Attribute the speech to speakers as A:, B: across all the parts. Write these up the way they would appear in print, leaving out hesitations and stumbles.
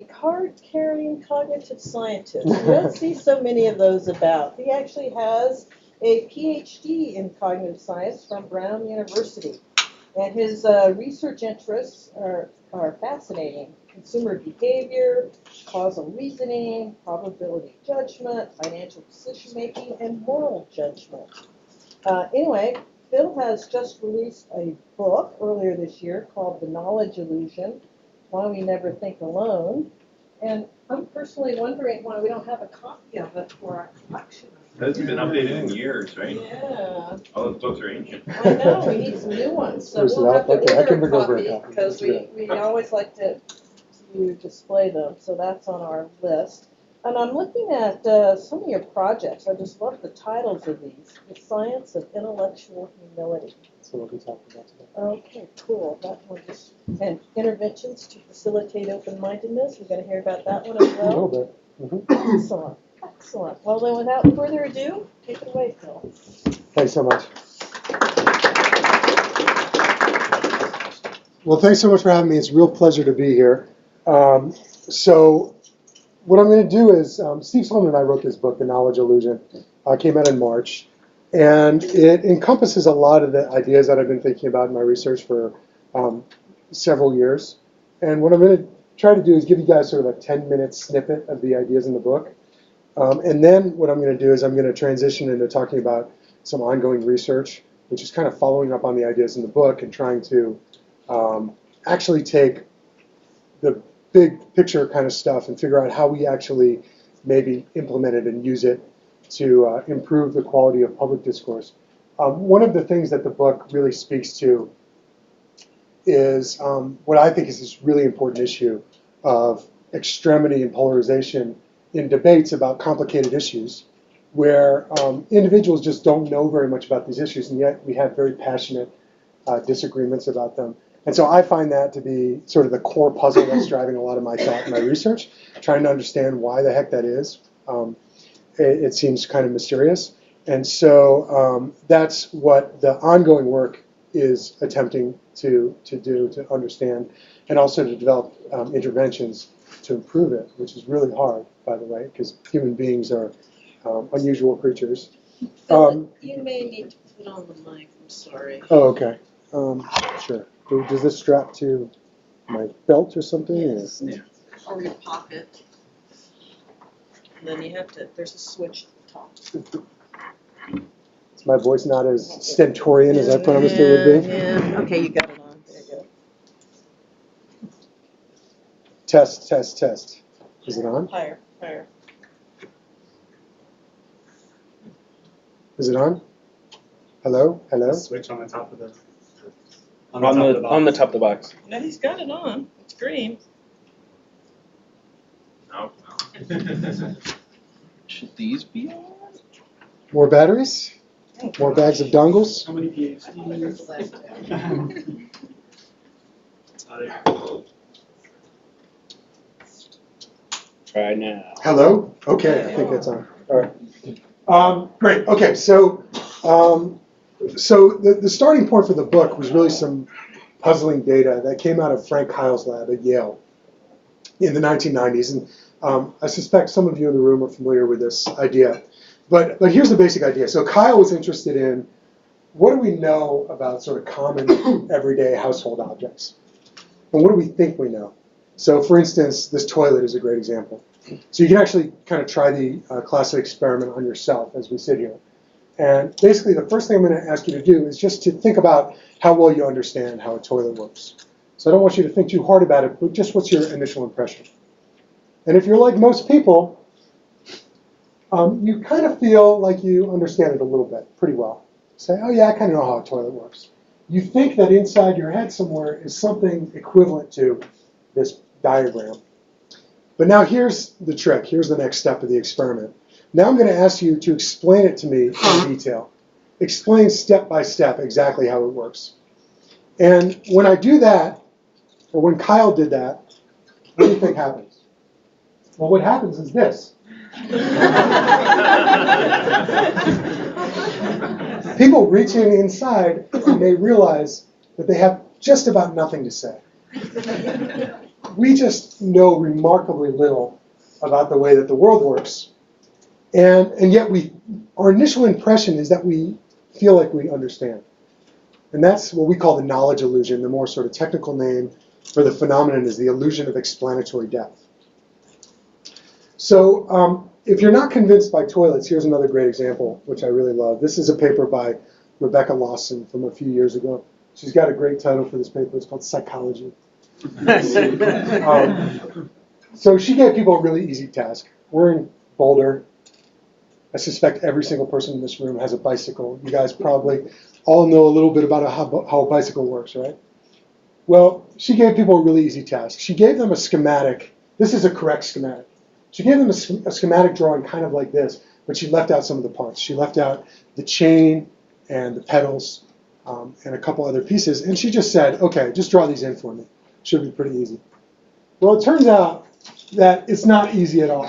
A: card-carrying cognitive scientist. You don't see so many of those about. He actually has a PhD in cognitive science from Brown University. And his research interests are fascinating. Consumer behavior, causal reasoning, probability judgment, financial decision making, and moral judgment. Anyway, Phil has just released a book earlier this year called The Knowledge Illusion, Why We Never Think Alone. And I'm personally wondering why we don't have a copy of it for our collection.
B: It hasn't been updated in years, right?
A: Yeah.
B: All those books are ancient.
A: I know, we need some new ones. So we'll have to order a copy because we always like to display them. So that's on our list. And I'm looking at some of your projects. I just love the titles of these. The Science of Intellectual Humility.
C: So we'll be talking about today.
A: Okay, cool. That one just, and interventions to facilitate open-mindedness. We're going to hear about that one as well.
C: A little bit. Mm-hmm.
A: Excellent. Excellent. Well, then without further ado, take it away, Phil.
C: Thanks so much. Well, thanks so much for having me. It's a real pleasure to be here. So what I'm going to do is, Steve Solomon and I wrote this book, The Knowledge Illusion. Came out in March. And it encompasses a lot of the ideas that I've been thinking about in my research for several years. And what I'm going to try to do is give you guys sort of a 10-minute snippet of the ideas in the book. And then what I'm going to do is I'm going to transition into talking about some ongoing research, which is kind of following up on the ideas in the book and trying to actually take the big picture kind of stuff and figure out how we actually maybe implement it and use it to improve the quality of public discourse. One of the things that the book really speaks to is what I think is this really important issue of extremity and polarization in debates about complicated issues, where individuals just don't know very much about these issues, and yet we have very passionate disagreements about them. And so I find that to be sort of the core puzzle that's driving a lot of my thought and my research, trying to understand why the heck that is. It seems kind of mysterious. And so that's what the ongoing work is attempting to do, to understand, and also to develop interventions to improve it, which is really hard, by the way, because human beings are unusual creatures.
A: Phil, you may need to put on the mic. I'm sorry.
C: Oh, okay. Sure. Does this strap to my belt or something?
A: Yes. Yeah. Or your pocket. And then you have to, there's a switch at the top.
C: Is my voice not as stentorian as I promised it would be?
A: Yeah. Okay, you got it on. There you go.
C: Test, test, test. Is it on?
A: Higher, higher.
C: Is it on? Hello? Hello?
D: Switch on the top of the
E: on the top of the box.
A: No, he's got it on. It's green.
B: No.
E: Should these be on?
C: More batteries? More bags of dongles?
D: How many PhDs?
E: Try now.
C: Hello? Okay, I think it's on. All right. Great. Okay, so the starting point for the book was really some puzzling data that came out of Frank Kyle's lab at Yale in the 1990s. And I suspect some of you in the room are familiar with this idea. But here's the basic idea. So Kyle was interested in what do we know about sort of common everyday household objects? And what do we think we know? So for instance, this toilet is a great example. So you can actually kind of try the classic experiment on yourself as we sit here. And basically the first thing I'm going to ask you to do is just to think about how well you understand how a toilet works. So I don't want you to think too hard about it, but just what's your initial impression? And if you're like most people, you kind of feel like you understand it a little bit, pretty well. Say, oh yeah, I kind of know how a toilet works. You think that inside your head somewhere is something equivalent to this diagram. But now here's the trick. Here's the next step of the experiment. Now I'm going to ask you to explain it to me in detail. Explain step by step exactly how it works. And when I do that, or when Kyle did that, what do you think happens? Well, what happens is this. People reach in inside and they realize that they have just about nothing to say. we just know remarkably little about the way that the world works. And yet our initial impression is that we feel like we understand. And that's what we call the knowledge illusion. The more sort of technical name for the phenomenon is the illusion of explanatory depth. So if you're not convinced by toilets, here's another great example, which I really love. This is a paper by Rebecca Lawson from a few years ago. She's got a great title for this paper. It's called Psychology. So she gave people a really easy task. We're in Boulder. I suspect every single person in this room has a bicycle. You guys probably all know a little bit about how a bicycle works, right? Well, she gave people a really easy task. She gave them a schematic. This is a correct schematic. She gave them a schematic drawing kind of like this, but she left out some of the parts. She left out the chain and the pedals and a couple other pieces. And she just said, okay, just draw these in for me. Should be pretty easy. Well, it turns out that it's not easy at all.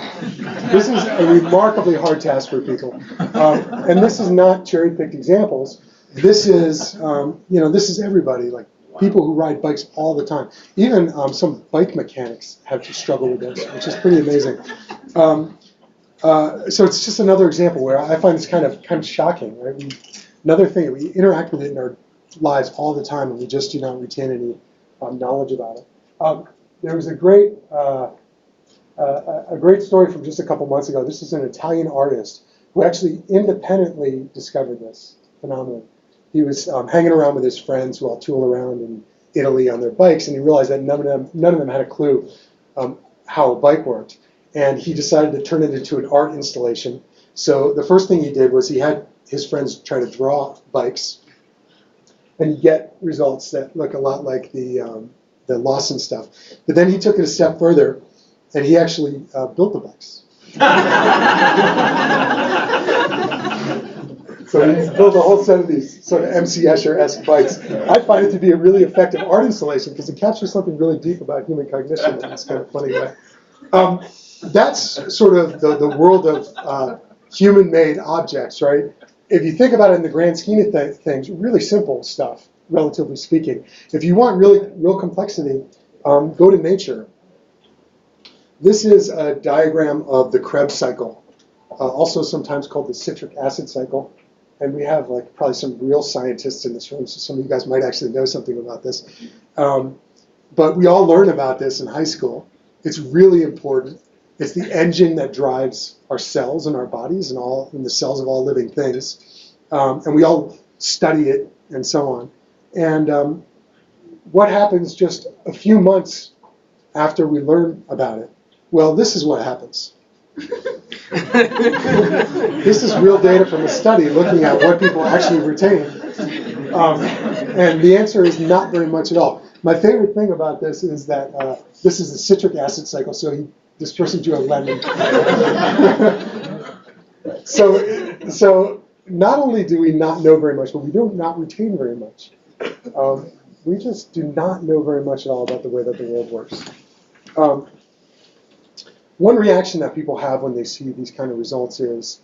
C: This is a remarkably hard task for people. And this is not cherry-picked examples. This is, this is everybody, like people who ride bikes all the time. Even some bike mechanics have to struggle with this, which is pretty amazing. So it's just another example where I find this kind of shocking, right? Another thing, we interact with it in our lives all the time, and we just do not retain any knowledge about it. There was a great story from just a couple months ago. This is an Italian artist who actually independently discovered this phenomenon. He was hanging around with his friends who all tool around in Italy on their bikes, and he realized that none of them had a clue how a bike worked. And he decided to turn it into an art installation. So the first thing he did was he had his friends try to draw bikes, and you get results that look a lot like the Lawson stuff. But then he took it a step further, and he actually built the bikes. So he built a whole set of these sort of MC Escher-esque bikes. I find it to be a really effective art installation because it captures something really deep about human cognition in this kind of funny way. That's sort of the world of human-made objects, right? If you think about it in the grand scheme of things, really simple stuff, relatively speaking. If you want real complexity, go to nature. This is a diagram of the Krebs cycle, also sometimes called the citric acid cycle. And we have probably some real scientists in this room, so some of you guys might actually know something about this. But we all learn about this in high school. It's really important. It's the engine that drives our cells and our bodies and the cells of all living things. And we all study it and so on. And what happens just a few months after we learn about it? Well, this is what happens. This is real data from a study looking at what people actually retain. And the answer is not very much at all. My favorite thing about this is that this is the citric acid cycle, so this person drew a lemon. So not only do we not know very much, but we do not retain very much. We just do not know very much at all about the way that the world works. One reaction that people have when they see these kind of results is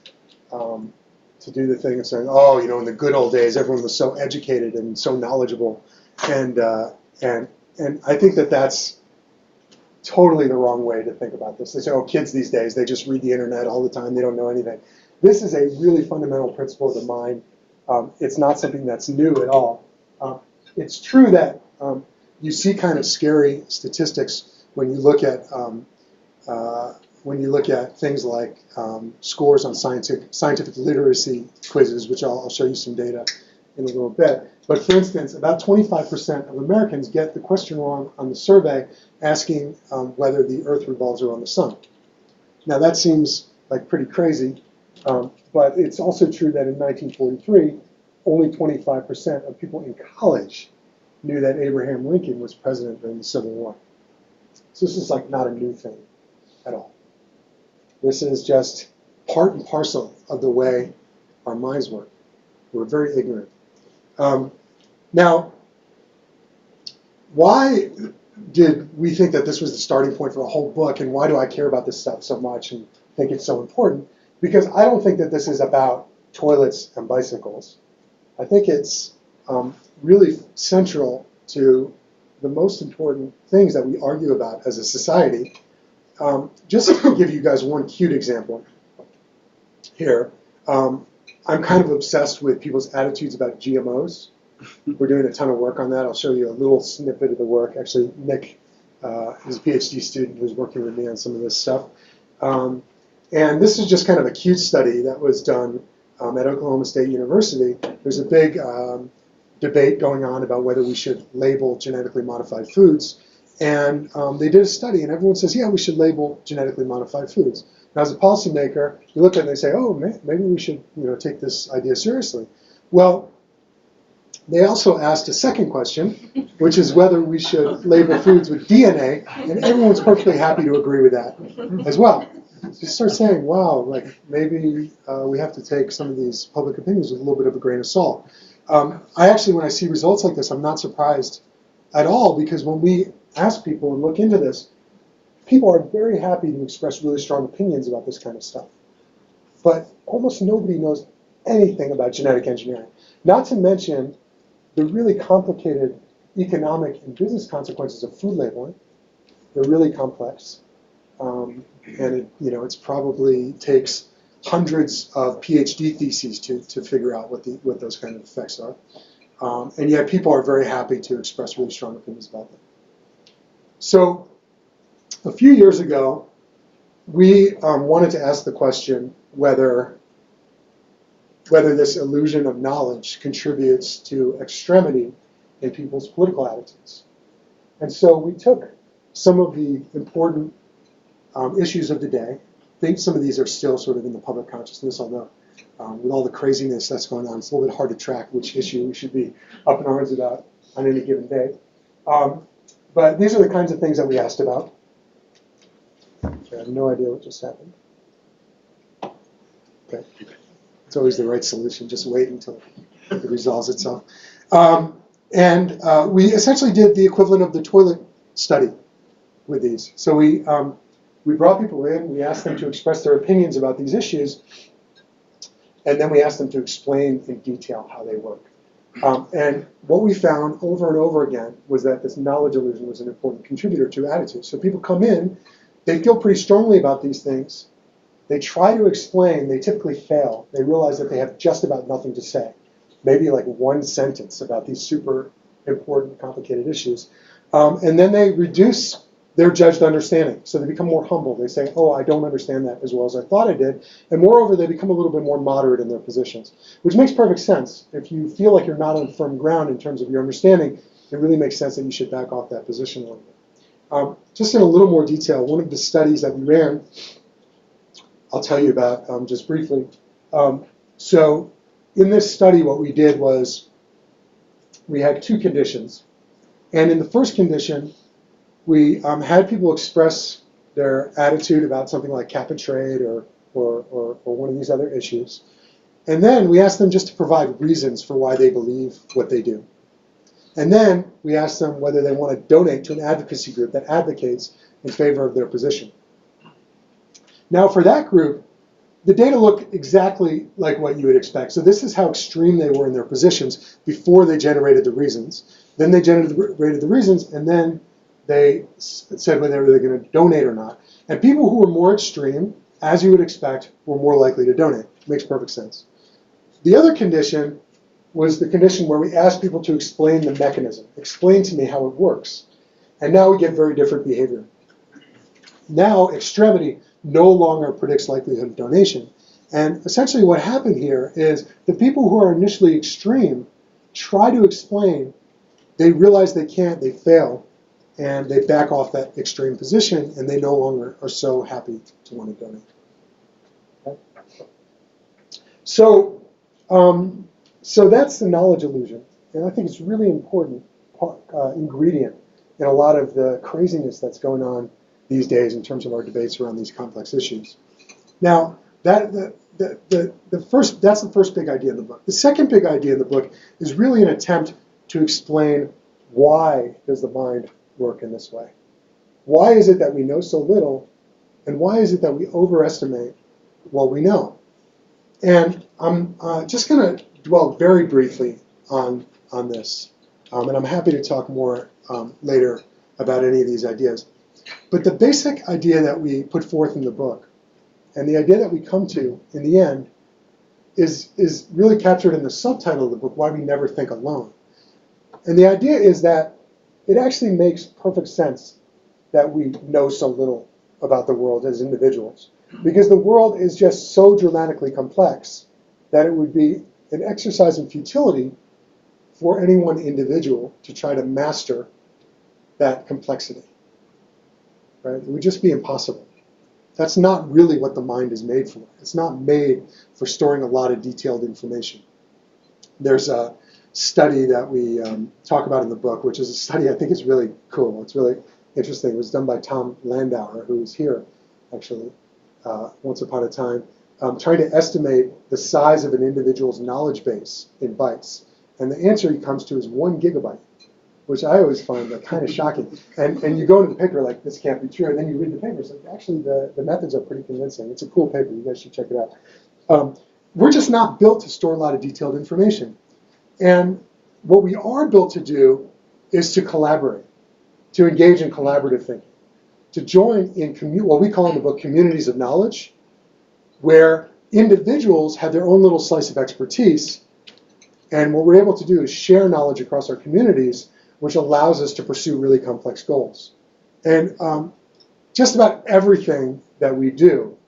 C: to do the thing of saying, oh, in the good old days, everyone was so educated and so knowledgeable. And I think that that's totally the wrong way to think about this. They say, oh, kids these days, they just read the internet all the time. They don't know anything. This is a really fundamental principle of the mind. It's not something that's new at all. It's true that you see kind of scary statistics when you look at things like scores on scientific literacy quizzes, which I'll show you some data in a little bit. But for instance, about 25% of Americans get the question wrong on the survey asking whether the Earth revolves around the sun. Now that seems like pretty crazy, but it's also true that in 1943, only 25% of people in college knew that Abraham Lincoln was president during the Civil War. So this is not a new thing at all. This is just part and parcel of the way our minds work. We're very ignorant. Now, why did we think that this was the starting point for a whole book, and why do I care about this stuff so much and think it's so important? Because I don't think that this is about toilets and bicycles. I think it's really central to the most important things that we argue about as a society. Just to give you guys one cute example here, I'm kind of obsessed with people's attitudes about GMOs. We're doing a ton of work on that. I'll show you a little snippet of the work. Actually, Nick is a PhD student who's working with me on some of this stuff. And this is just kind of a cute study that was done at Oklahoma State University. There's a big debate going on about whether we should label genetically modified foods. And they did a study, and everyone says, yeah, we should label genetically modified foods. Now, as a policymaker, you look at it and they say, oh, maybe we should take this idea seriously. Well, they also asked a second question, which is whether we should label foods with DNA, and everyone's perfectly happy to agree with that as well. So you start saying, wow, like maybe we have to take some of these public opinions with a little bit of a grain of salt. I actually, when I see results like this, I'm not surprised at all, because when we ask people and look into this, people are very happy to express really strong opinions about this kind of stuff. But almost nobody knows anything about genetic engineering. Not to mention the really complicated economic and business consequences of food labeling. They're really complex. And it's probably takes hundreds of PhD theses to figure out what those kind of effects are. And yet people are very happy to express really strong opinions about them. So a few years ago, we wanted to ask the question whether this illusion of knowledge contributes to extremity in people's political attitudes. And so we took some of the important issues of the day. I think some of these are still sort of in the public consciousness, although with all the craziness that's going on, it's a little bit hard to track which issue we should be up in arms about on any given day. But these are the kinds of things that we asked about. I have no idea what just happened. Okay. It's always the right solution. Just wait until it resolves itself. And we essentially did the equivalent of the toilet study with these. So we brought people in, we asked them to express their opinions about these issues, and then we asked them to explain in detail how they work. And what we found over and over again was that this knowledge illusion was an important contributor to attitude. So people come in, they feel pretty strongly about these things. They try to explain, they typically fail. They realize that they have just about nothing to say. Maybe like one sentence about these super important, complicated issues. And then they reduce their judged understanding. So they become more humble. They say, oh, I don't understand that as well as I thought I did. And moreover, they become a little bit more moderate in their positions, which makes perfect sense. If you feel like you're not on firm ground in terms of your understanding, it really makes sense that you should back off that position a little bit. Just in a little more detail, one of the studies that we ran, I'll tell you about just briefly. So in this study, what we did was we had two conditions. And in the first condition, we had people express their attitude about something like cap and trade or one of these other issues. And then we asked them just to provide reasons for why they believe what they do. And then we asked them whether they want to donate to an advocacy group that advocates in favor of their position. Now, for that group, the data looked exactly like what you would expect. So this is how extreme they were in their positions before they generated the reasons. Then they generated the reasons, and then they said whether they were going to donate or not. And people who were more extreme, as you would expect, were more likely to donate. Makes perfect sense. The other condition was the condition where we asked people to explain the mechanism. Explain to me how it works. And now we get very different behavior. Now, extremity no longer predicts likelihood of donation. And essentially what happened here is the people who are initially extreme try to explain, they realize they can't, they fail, and they back off that extreme position, and they no longer are so happy to want to donate. Okay? So that's the knowledge illusion, and I think it's a really important ingredient in a lot of the craziness that's going on these days in terms of our debates around these complex issues. Now, that's the first big idea in the book. The second big idea in the book is really an attempt to explain why does the mind work in this way. Why is it that we know so little, and why is it that we overestimate what we know? And I'm just going to dwell very briefly on this, and I'm happy to talk more later about any of these ideas. But the basic idea that we put forth in the book, and the idea that we come to in the end, is really captured in the subtitle of the book, Why We Never Think Alone. And the idea is that it actually makes perfect sense that we know so little about the world as individuals, because the world is just so dramatically complex that it would be an exercise in futility for any one individual to try to master that complexity. Right? It would just be impossible. That's not really what the mind is made for. It's not made for storing a lot of detailed information. There's a study that we talk about in the book, which is a study I think is really cool. It's really interesting. It was done by Tom Landauer, who was here, actually, once upon a time, trying to estimate the size of an individual's knowledge base in bytes. And the answer he comes to is 1 gigabyte, which I always find kind of shocking. And you go into the paper like, this can't be true, and then you read the paper, it's like, actually, the methods are pretty convincing. It's a cool paper. You guys should check it out. We're just not built to store a lot of detailed information. And what we are built to do is to collaborate, to engage in collaborative thinking, to join in what we call in the book communities of knowledge, where individuals have their own little slice of expertise, and what we're able to do is share knowledge across our communities, which allows us to pursue really complex goals. And just about everything that we do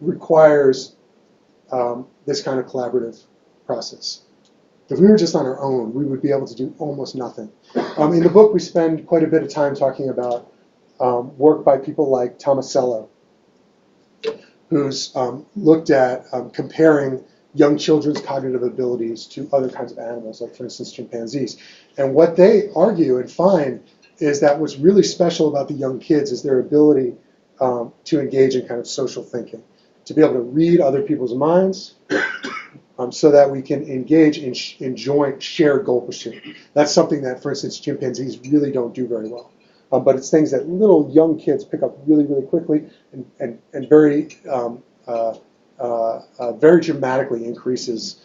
C: requires this kind of collaborative process. If we were just on our own, we would be able to do almost nothing. In the book, we spend quite a bit of time talking about work by people like Tomasello, who's looked at comparing young children's cognitive abilities to other kinds of animals, like, for instance, chimpanzees. And what they argue and find is that what's really special about the young kids is their ability to engage in kind of social thinking, to be able to read other people's minds, so that we can engage in joint shared goal pursuit. That's something that, for instance, chimpanzees really don't do very well. But it's things that little young kids pick up really, really quickly and very dramatically increases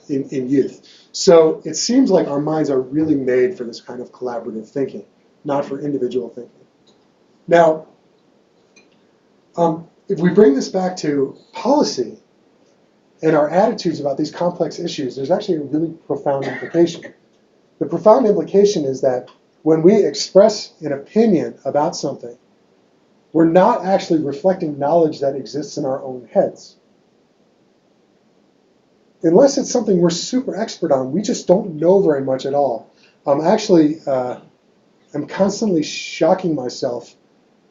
C: in youth. So it seems like our minds are really made for this kind of collaborative thinking, not for individual thinking. Now, if we bring this back to policy and our attitudes about these complex issues, there's actually a really profound implication. The profound implication is that when we express an opinion about something, we're not actually reflecting knowledge that exists in our own heads. Unless it's something we're super expert on, we just don't know very much at all. I'm constantly shocking myself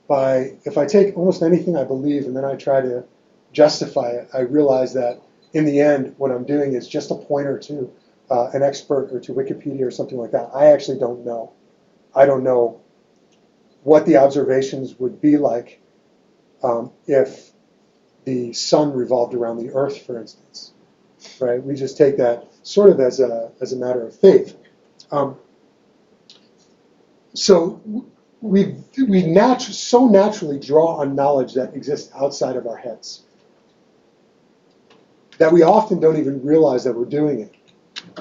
C: by, if I take almost anything I believe and then I try to justify it, I realize that in the end, what I'm doing is just a pointer to an expert or to Wikipedia or something like that. I actually don't know. I don't know what the observations would be like if the sun revolved around the Earth, for instance. Right? We just take that sort of as a matter of faith. So we so naturally draw on knowledge that exists outside of our heads that we often don't even realize that we're doing it.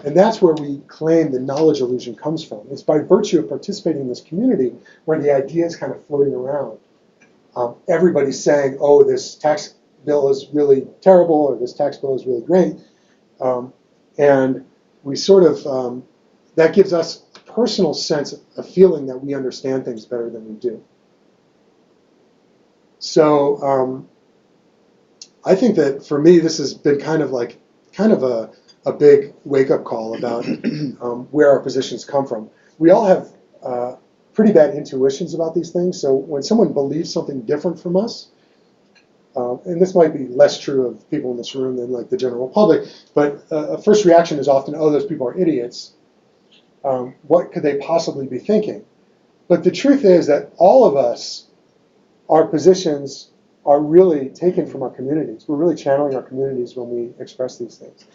C: And that's where we claim the knowledge illusion comes from. It's by virtue of participating in this community where the idea is kind of floating around. Everybody's saying, oh, this tax bill is really terrible, or this tax bill is really great. And we sort of, that gives us a personal sense of feeling that we understand things better than we do. So I think that for me, this has been kind of a big wake-up call about where our positions come from. We all have pretty bad intuitions about these things, so when someone believes something different from us, and this might be less true of people in this room than like the general public, but a first reaction is often, oh, those people are idiots. What could they possibly be thinking? But the truth is that all of us, our positions are really taken from our communities. We're really channeling our communities when we express these things.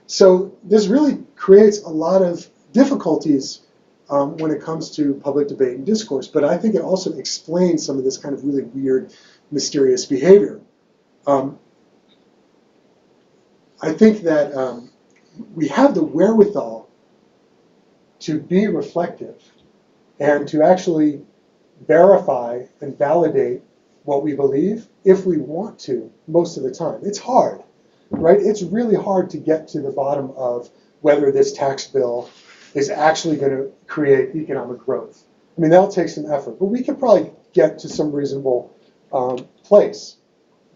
C: So this really creates a lot of difficulties when it comes to public debate and discourse, but I think it also explains some of this kind of really weird, mysterious behavior. I think that we have the wherewithal to be reflective and to actually verify and validate what we believe if we want to most of the time. It's hard, right? It's really hard to get to the bottom of whether this tax bill is actually going to create economic growth. I mean, that'll take some effort, but we could probably get to some reasonable place.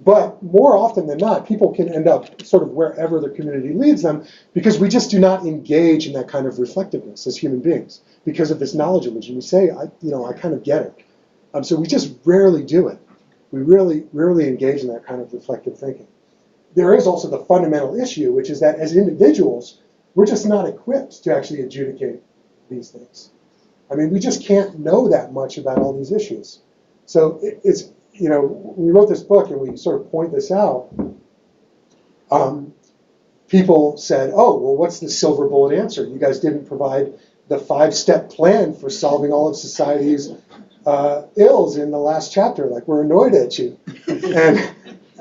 C: But more often than not, people can end up sort of wherever the community leads them because we just do not engage in that kind of reflectiveness as human beings because of this knowledge illusion. We say, I kind of get it. So we just rarely do it. We really rarely engage in that kind of reflective thinking. There is also the fundamental issue, which is that as individuals, we're just not equipped to actually adjudicate these things. I mean, we just can't know that much about all these issues. So it's, we wrote this book and we sort of point this out. People said, oh, well, what's the silver bullet answer? You guys didn't provide the 5-step plan for solving all of society's ills in the last chapter. Like, we're annoyed at you.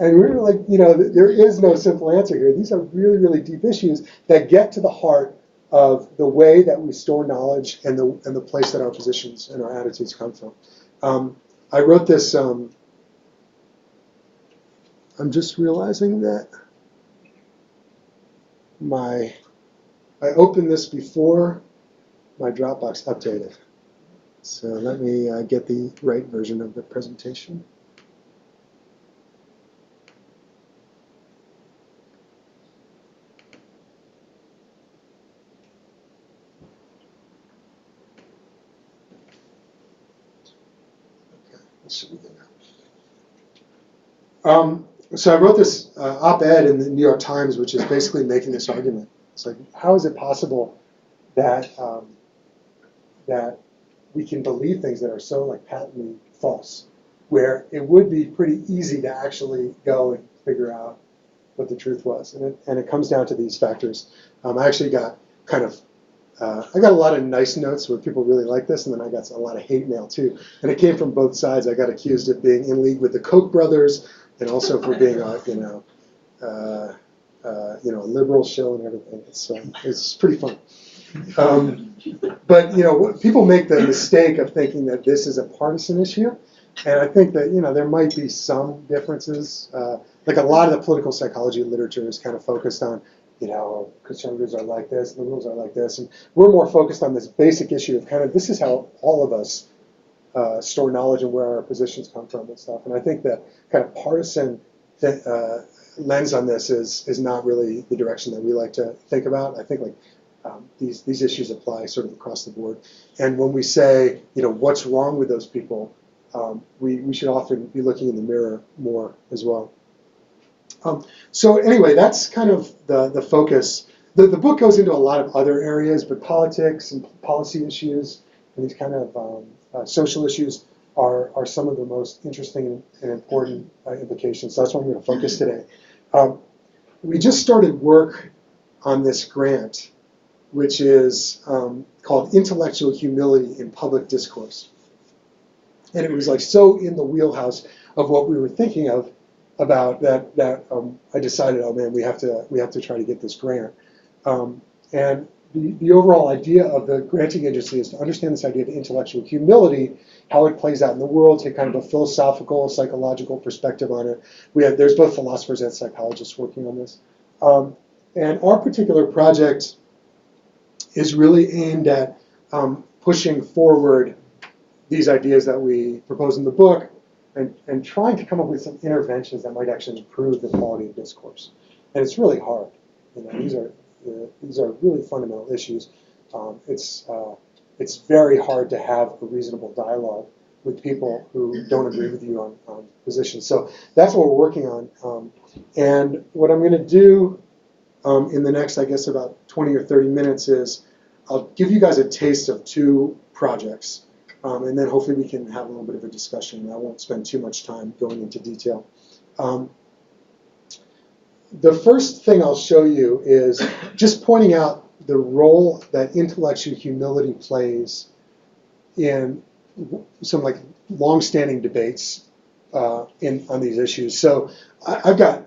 C: And we were like, there is no simple answer here. These are really, really deep issues that get to the heart of the way that we store knowledge and the place that our positions and our attitudes come from. I wrote this, I'm just realizing that I opened this before my Dropbox updated. So let me get the right version of the presentation. So I wrote this op-ed in the New York Times, which is basically making this argument. It's like, how is it possible that that we can believe things that are so like patently false, where it would be pretty easy to actually go and figure out what the truth was, and it comes down to these factors. I actually got I got a lot of nice notes where people really like this, and then I got a lot of hate mail too. And it came from both sides. I got accused of being in league with the Koch brothers, and also for being a liberal show and everything. It's pretty fun. But people make the mistake of thinking that this is a partisan issue, and I think that there might be some differences. Like a lot of the political psychology literature is kind of focused on. Conservatives are like this, liberals are like this, and we're more focused on this basic issue of this is how all of us store knowledge and where our positions come from and stuff. And I think that kind of partisan lens on this is not really the direction that we like to think about. I think these issues apply sort of across the board. And when we say, what's wrong with those people, we should often be looking in the mirror more as well. So anyway, that's kind of the focus. The book goes into a lot of other areas, but politics and policy issues and these kind of social issues are some of the most interesting and important implications. So that's what I'm going to focus today. We just started work on this grant, which is called Intellectual Humility in Public Discourse. And it was so in the wheelhouse of what we were thinking of about that I decided, oh man, we have to try to get this grant. And the overall idea of the granting agency is to understand this idea of intellectual humility, how it plays out in the world, take kind of a philosophical, psychological perspective on it. There's both philosophers and psychologists working on this. And our particular project is really aimed at pushing forward these ideas that we propose in the book, and trying to come up with some interventions that might actually improve the quality of discourse. And it's really hard. These are really fundamental issues. It's very hard to have a reasonable dialogue with people who don't agree with you on positions. So that's what we're working on. And what I'm going to do in the next, I guess, about 20 or 30 minutes is I'll give you guys a taste of 2 projects. And then hopefully we can have a little bit of a discussion. I won't spend too much time going into detail. The first thing I'll show you is just pointing out the role that intellectual humility plays in some long-standing debates on these issues. So I've got,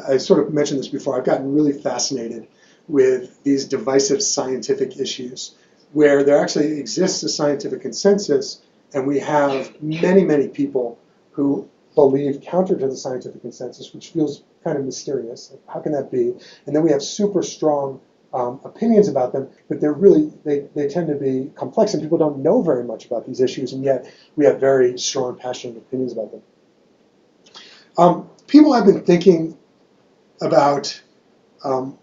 C: I sort of mentioned this before, I've gotten really fascinated with these divisive scientific issues. where there actually exists a scientific consensus, and we have many, many people who believe counter to the scientific consensus, which feels kind of mysterious. Like, how can that be? And then we have super strong opinions about them, but they tend to be complex, and people don't know very much about these issues, and yet we have very strong, passionate opinions about them. People have been thinking about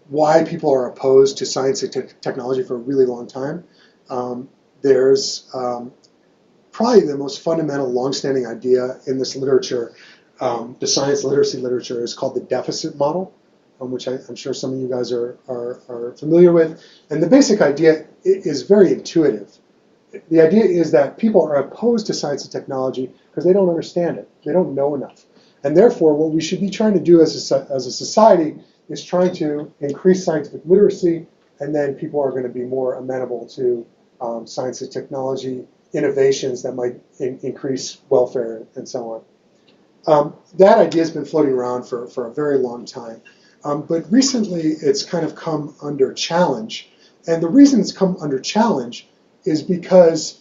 C: why people are opposed to science and technology for a really long time. There's probably the most fundamental, long-standing idea in this literature, the science literacy literature, is called the deficit model, which I'm sure some of you guys are familiar with. And the basic idea is very intuitive. The idea is that people are opposed to science and technology because they don't understand it. They don't know enough. And therefore, what we should be trying to do as a society is trying to increase scientific literacy, and then people are going to be more amenable to science and technology innovations that might increase welfare and so on. That idea has been floating around for a very long time. But recently, it's kind of come under challenge. And the reason it's come under challenge is because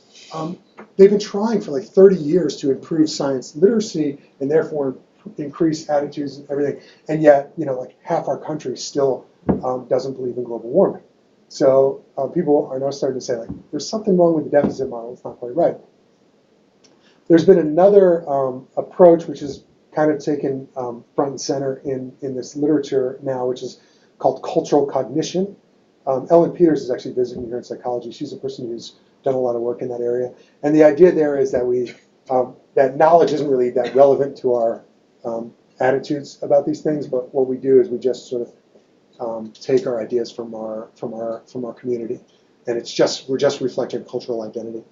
C: they've been trying for like 30 years to improve science literacy and therefore increase attitudes and everything. And yet, like half our country still doesn't believe in global warming. So people are now starting to say, like, there's something wrong with the deficit model. It's not quite right. There's been another approach which is kind of taken front and center in this literature now, which is called cultural cognition. Ellen Peters is actually visiting here in psychology. She's a person who's done a lot of work in that area. And the idea there is that that knowledge isn't really that relevant to our attitudes about these things, but what we do is we just sort of take our ideas from our community, and we're just reflecting cultural identity.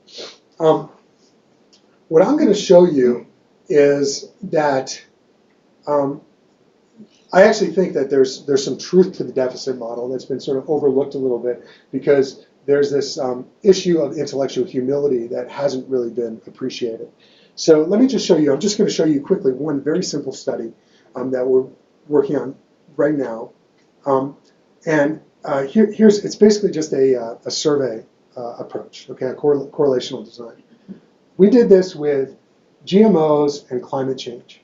C: What I'm going to show you is that I actually think that there's some truth to the deficit model that's been sort of overlooked a little bit, because there's this issue of intellectual humility that hasn't really been appreciated. So let me just show you. I'm just going to show you quickly one very simple study that we're working on right now. It's basically just a survey approach, okay, a correlational design. We did this with GMOs and climate change.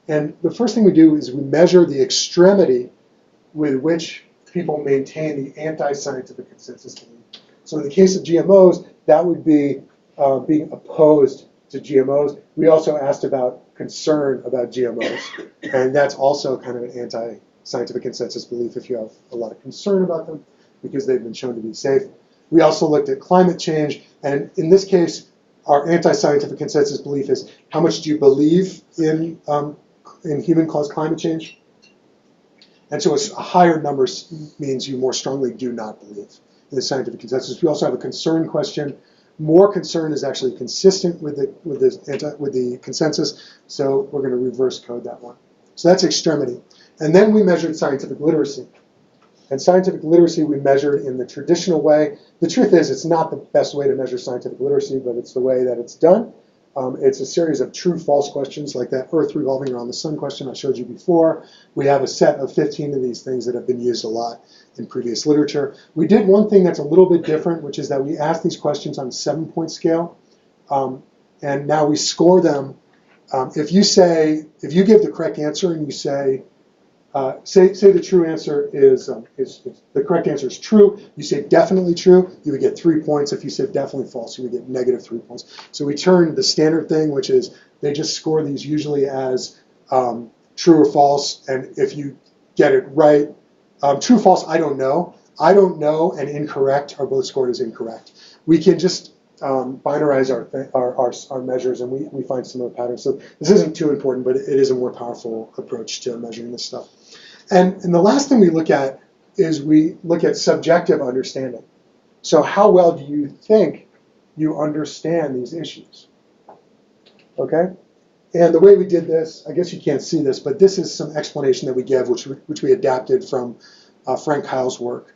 C: And the first thing we do is we measure the extremity with which people maintain the anti-scientific consensus belief. So in the case of GMOs, that would be being opposed to GMOs. We also asked about concern about GMOs, and that's also kind of an anti-scientific consensus belief if you have a lot of concern about them because they've been shown to be safe. We also looked at climate change, and in this case, our anti-scientific consensus belief is how much do you believe in human-caused climate change? And so a higher number means you more strongly do not believe in the scientific consensus. We also have a concern question. More concern is actually consistent with the consensus, so we're going to reverse code that one. So that's extremity. And then we measured scientific literacy. And scientific literacy we measured in the traditional way. The truth is it's not the best way to measure scientific literacy, but it's the way that it's done. It's a series of true-false questions, like that Earth revolving around the sun question I showed you before. We have a set of 15 of these things that have been used a lot in previous literature. We did one thing that's a little bit different, which is that we asked these questions on a 7-point scale, and now we score them. If you give the correct answer and you say the true answer is the correct answer is true. You say definitely true, you would get 3 points. If you said definitely false, you would get negative 3 points. So we turned the standard thing, which is they just score these usually as true or false, and if you get it right, true, false, I don't know, and incorrect are both scored as incorrect. We can just binarize our measures, and we find similar patterns. So this isn't too important, but it is a more powerful approach to measuring this stuff. And the last thing we look at is we look at subjective understanding. So how well do you think you understand these issues? Okay? And the way we did this, I guess you can't see this, but this is some explanation that we give, which we adapted from Frank Kyle's work.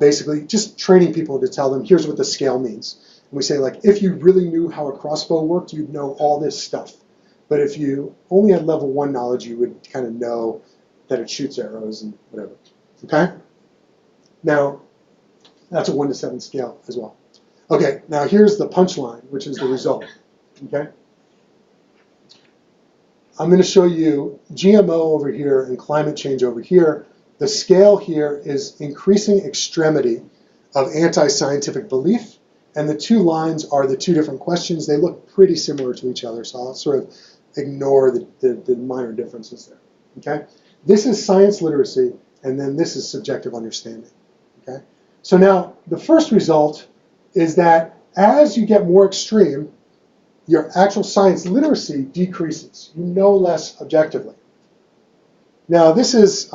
C: Basically, just training people to tell them, here's what the scale means. And we say, like, if you really knew how a crossbow worked, you'd know all this stuff. But if you only had level 1 knowledge, you would kind of know that it shoots arrows and whatever. Okay? Now, that's a 1 to 7 scale as well. Okay, now here's the punchline, which is the result. Okay? I'm going to show you GMO over here and climate change over here. The scale here is increasing extremity of anti-scientific belief, and the two lines are the two different questions. They look pretty similar to each other, so I'll sort of ignore the minor differences there. Okay? This is science literacy, and then this is subjective understanding. Okay? So now, the first result is that as you get more extreme, your actual science literacy decreases. You know less objectively. Now, this is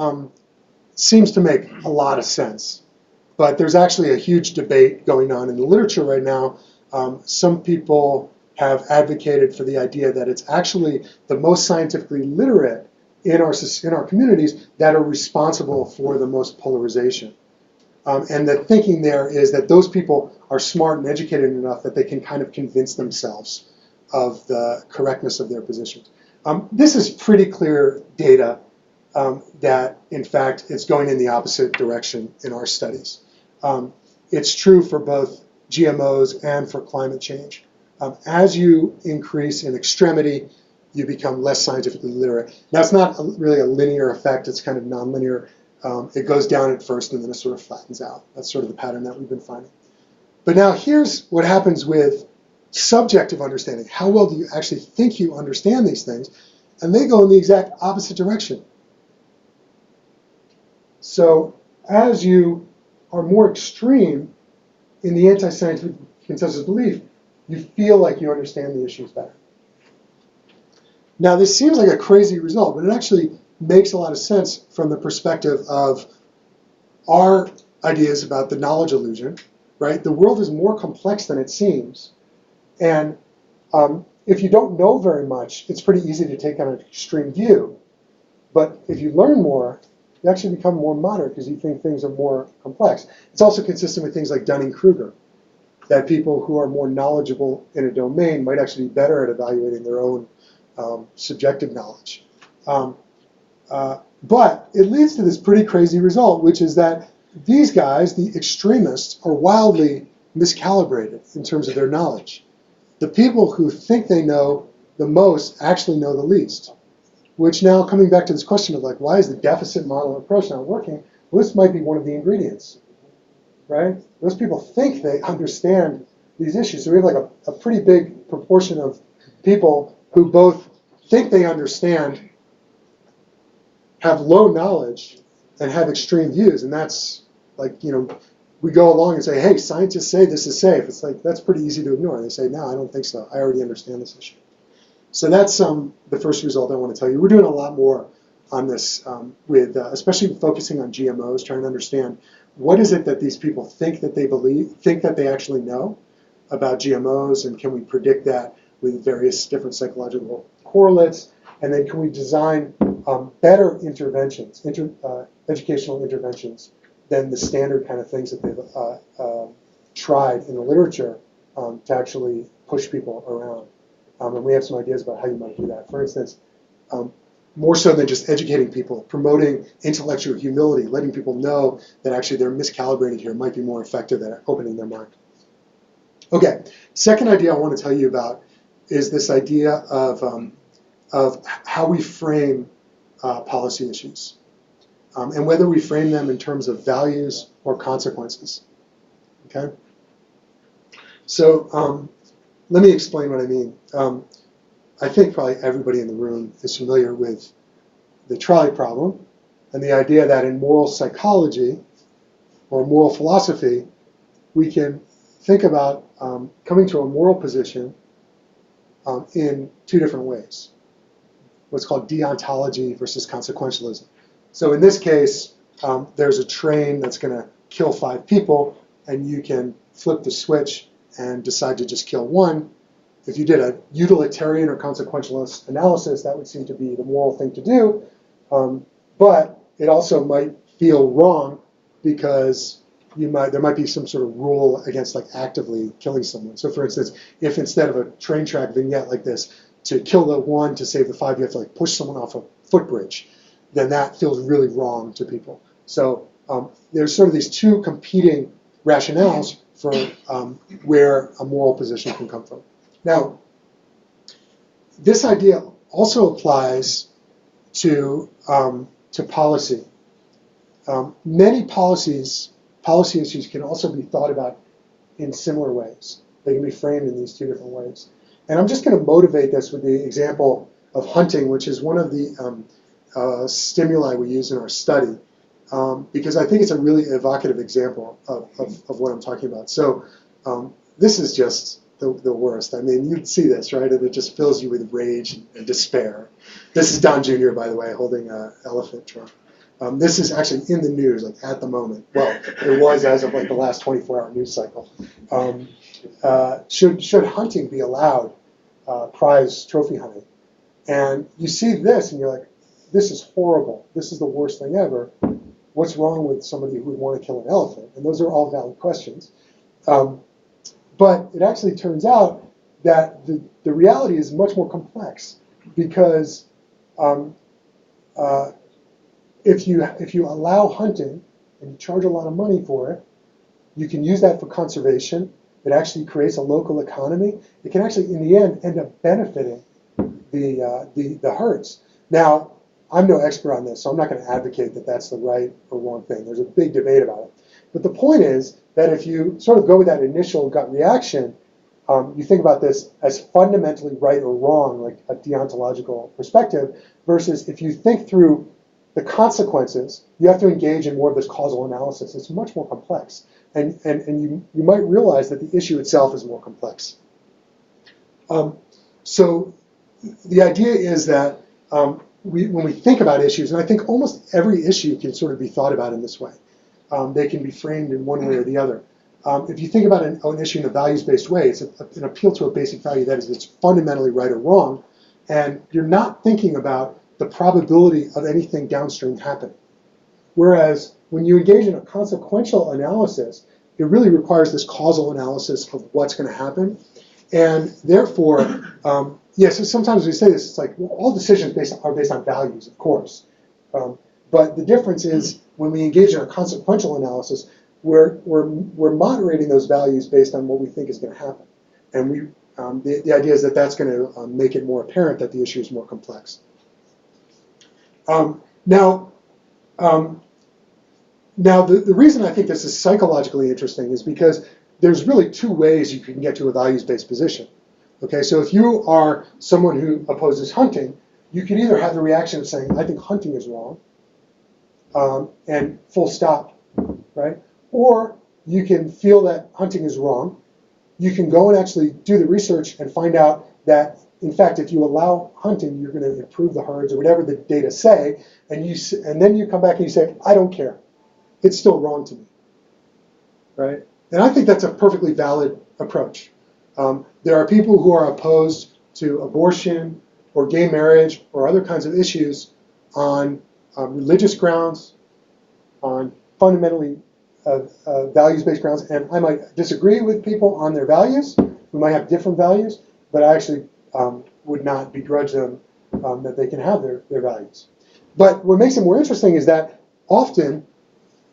C: seems to make a lot of sense, but there's actually a huge debate going on in the literature right now. Some people have advocated for the idea that it's actually the most scientifically literate in our communities that are responsible for the most polarization. And the thinking there is that those people are smart and educated enough that they can kind of convince themselves of the correctness of their positions. This is pretty clear data that, in fact, it's going in the opposite direction in our studies. It's true for both GMOs and for climate change. As you increase in extremity, you become less scientifically literate. Now, it's not really a linear effect. It's kind of nonlinear. It goes down at first, and then it sort of flattens out. That's sort of the pattern that we've been finding. But now here's what happens with subjective understanding. How well do you actually think you understand these things? And they go in the exact opposite direction. So as you are more extreme in the anti-scientific consensus belief, you feel like you understand the issues better. Now, this seems like a crazy result, but it actually makes a lot of sense from the perspective of our ideas about the knowledge illusion, right? The world is more complex than it seems. And if you don't know very much, it's pretty easy to take on an extreme view. But if you learn more, you actually become more moderate because you think things are more complex. It's also consistent with things like Dunning-Kruger, that people who are more knowledgeable in a domain might actually be better at evaluating their own subjective knowledge. But it leads to this pretty crazy result, which is that these guys, the extremists, are wildly miscalibrated in terms of their knowledge. The people who think they know the most actually know the least. Which now, coming back to this question of like, why is the deficit model approach not working? Well, this might be one of the ingredients, right? Those people think they understand these issues. So we have like a pretty big proportion of people who both think they understand, have low knowledge, and have extreme views. And that's like, we go along and say, hey, scientists say this is safe. It's like, that's pretty easy to ignore. They say, no, I don't think so. I already understand this issue. So that's the first result I want to tell you. We're doing a lot more on this with, especially focusing on GMOs, trying to understand what is it that these people think that they actually know about GMOs, and can we predict that with various different psychological correlates, and then can we design better interventions, educational interventions, than the standard kind of things that they've tried in the literature to actually push people around. And we have some ideas about how you might do that. For instance, more so than just educating people, promoting intellectual humility, letting people know that actually they're miscalibrated here might be more effective at opening their mind. Okay, second idea I want to tell you about is this idea of how we frame policy issues, and whether we frame them in terms of values or consequences. Okay? So let me explain what I mean. I think probably everybody in the room is familiar with the trolley problem and the idea that in moral psychology or moral philosophy, we can think about coming to a moral position in two different ways. What's called deontology versus consequentialism. So in this case, there's a train that's going to kill 5 people, and you can flip the switch and decide to just kill one. If you did a utilitarian or consequentialist analysis, that would seem to be the moral thing to do. But it also might feel wrong because there might be some sort of rule against like actively killing someone. So for instance, if instead of a train track vignette like this, to kill the 1 to save the 5, you have to like push someone off a footbridge, then that feels really wrong to people. So there's sort of these two competing rationales for where a moral position can come from. Now, this idea also applies to policy. Many policy issues can also be thought about in similar ways. They can be framed in these two different ways. And I'm just going to motivate this with the example of hunting, which is one of the stimuli we use in our study, because I think it's a really evocative example of what I'm talking about. So this is just the worst. I mean, you'd see this, right? And it just fills you with rage and despair. This is Don Jr., by the way, holding an elephant trunk. This is actually in the news, like at the moment. Well, it was as of like the last 24-hour news cycle. Should hunting be allowed, prize trophy hunting? And you see this, and you're like, this is horrible. This is the worst thing ever. What's wrong with somebody who would want to kill an elephant? And those are all valid questions. But it actually turns out that the reality is much more complex, because if you allow hunting and you charge a lot of money for it, you can use that for conservation. It actually creates a local economy. It can actually, in the end up benefiting the herds. Now, I'm no expert on this, so I'm not going to advocate that that's the right or wrong thing. There's a big debate about it. But the point is that if you sort of go with that initial gut reaction, you think about this as fundamentally right or wrong, like a deontological perspective, versus if you think through the consequences, you have to engage in more of this causal analysis. It's much more complex. And you might realize that the issue itself is more complex. So the idea is that when we think about issues, and I think almost every issue can sort of be thought about in this way. They can be framed in one way or the other. If you think about an issue in a values-based way, it's an appeal to a basic value, that is, it's fundamentally right or wrong, and you're not thinking about the probability of anything downstream happening. Whereas when you engage in a consequential analysis, it really requires this causal analysis of what's going to happen. And therefore, so sometimes we say this, it's like, well, all decisions are based on values, of course. But the difference is when we engage in a consequential analysis, we're moderating those values based on what we think is going to happen. And the idea is that that's going to make it more apparent that the issue is more complex. Now, the reason I think this is psychologically interesting is because there's really two ways you can get to a values-based position. Okay, so if you are someone who opposes hunting, you can either have the reaction of saying, I think hunting is wrong, and full stop, right? Or you can feel that hunting is wrong. You can go and actually do the research and find out that, in fact, if you allow hunting, you're going to improve the herds or whatever the data say, and then you come back and you say, I don't care. It's still wrong to me, right? And I think that's a perfectly valid approach. There are people who are opposed to abortion or gay marriage or other kinds of issues on religious grounds, on fundamentally values-based grounds, and I might disagree with people on their values. We might have different values, but I actually would not begrudge them that they can have their values. But what makes it more interesting is that often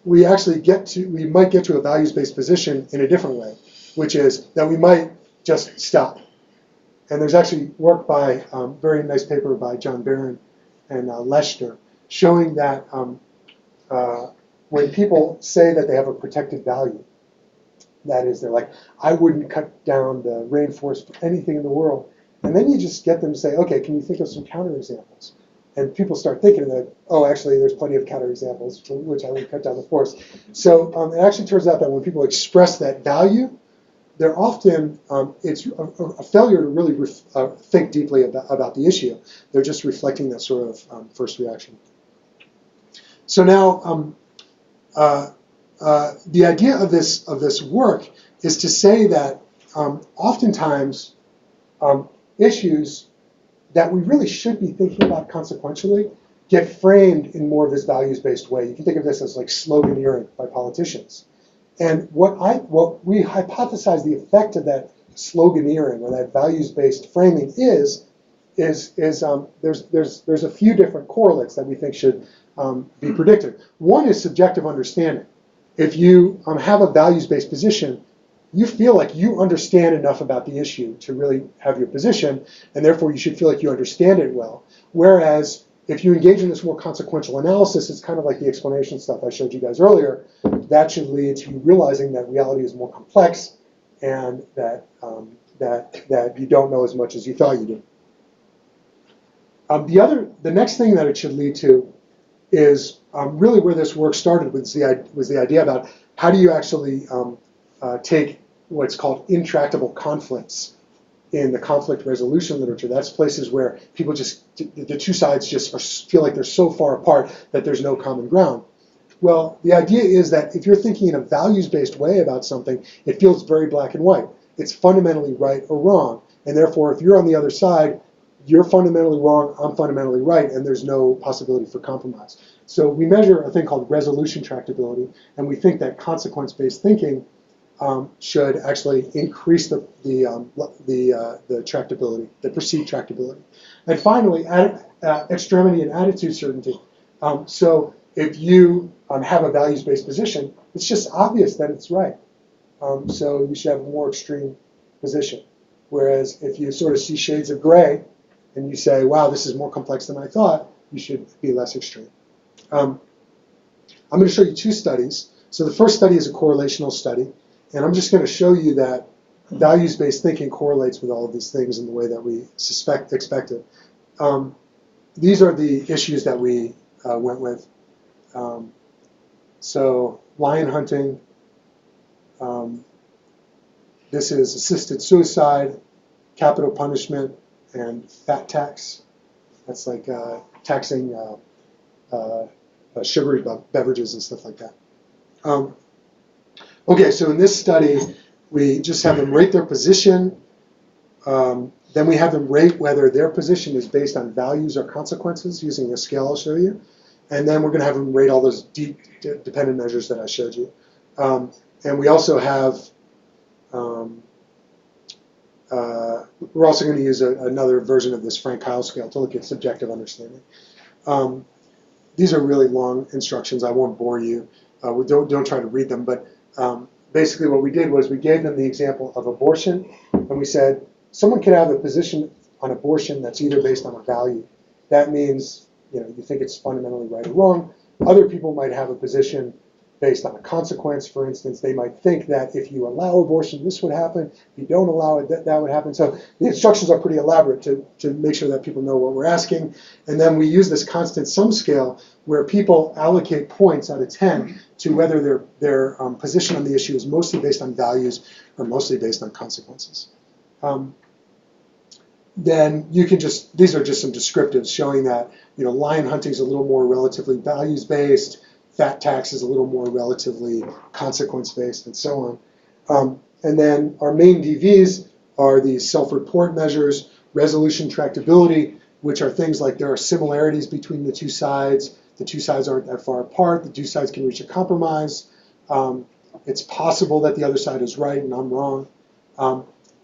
C: we might get to a values-based position in a different way, which is that we might just stop. And there's actually work by, very nice paper by John Barron and Leshner, showing that when people say that they have a protected value, that is, they're like, I wouldn't cut down the rainforest for anything in the world. And then you just get them to say, okay, can you think of some counterexamples? And people start thinking that, oh, actually, there's plenty of counterexamples for which I would cut down the forest. So it actually turns out that when people express that value, they're often, it's a failure to really think deeply about the issue. They're just reflecting that sort of first reaction. So now, the idea of this work is to say that oftentimes issues that we really should be thinking about consequentially get framed in more of this values-based way. You can think of this as like sloganeering by politicians. And what we hypothesize the effect of that sloganeering or that values-based framing is there's a few different correlates that we think should be predicted. One is subjective understanding. If you have a values-based position, you feel like you understand enough about the issue to really have your position, and therefore you should feel like you understand it well. Whereas if you engage in this more consequential analysis, it's kind of like the explanation stuff I showed you guys earlier. That should lead to you realizing that reality is more complex, and that you don't know as much as you thought you did. The next thing that it should lead to is really where this work started, was the idea about how do you actually take what's called intractable conflicts in the conflict resolution literature. That's places where people the two sides just feel like they're so far apart that there's no common ground. Well, the idea is that if you're thinking in a values-based way about something, it feels very black and white. It's fundamentally right or wrong. And therefore, if you're on the other side, you're fundamentally wrong, I'm fundamentally right, and there's no possibility for compromise. So we measure a thing called resolution tractability, and we think that consequence-based thinking should actually increase the tractability, the perceived tractability. And finally, extremity and attitude certainty. So if you have a values-based position, it's just obvious that it's right. So you should have a more extreme position. Whereas if you sort of see shades of gray and you say, wow, this is more complex than I thought, you should be less extreme. I'm going to show you two studies. So the first study is a correlational study. And I'm just going to show you that values-based thinking correlates with all of these things in the way that we expected. These are the issues that we went with. So lion hunting. This is assisted suicide, capital punishment, and fat tax. That's like taxing sugary beverages and stuff like that. Okay, so in this study, we just have them rate their position. Then we have them rate whether their position is based on values or consequences using a scale I'll show you. And then we're going to have them rate all those deep dependent measures that I showed you. And we also have, we're also going to use another version of this Frank Kyle scale to look at subjective understanding. These are really long instructions. I won't bore you. Don't try to read them, but basically what we did was we gave them the example of abortion, and we said someone can have a position on abortion that's either based on a value. That means you think it's fundamentally right or wrong. Other people might have a position based on a consequence. For instance, they might think that if you allow abortion, this would happen. If you don't allow it, that would happen. So the instructions are pretty elaborate to make sure that people know what we're asking. And then we use this constant sum scale where people allocate points out of 10 to whether their position on the issue is mostly based on values or mostly based on consequences. Then you can these are just some descriptives showing that lion hunting is a little more relatively values-based, fat tax is a little more relatively consequence-based, and so on. And then our main DVs are these self-report measures, resolution tractability, which are things like there are similarities between the two sides. The two sides aren't that far apart. The two sides can reach a compromise. It's possible that the other side is right and I'm wrong.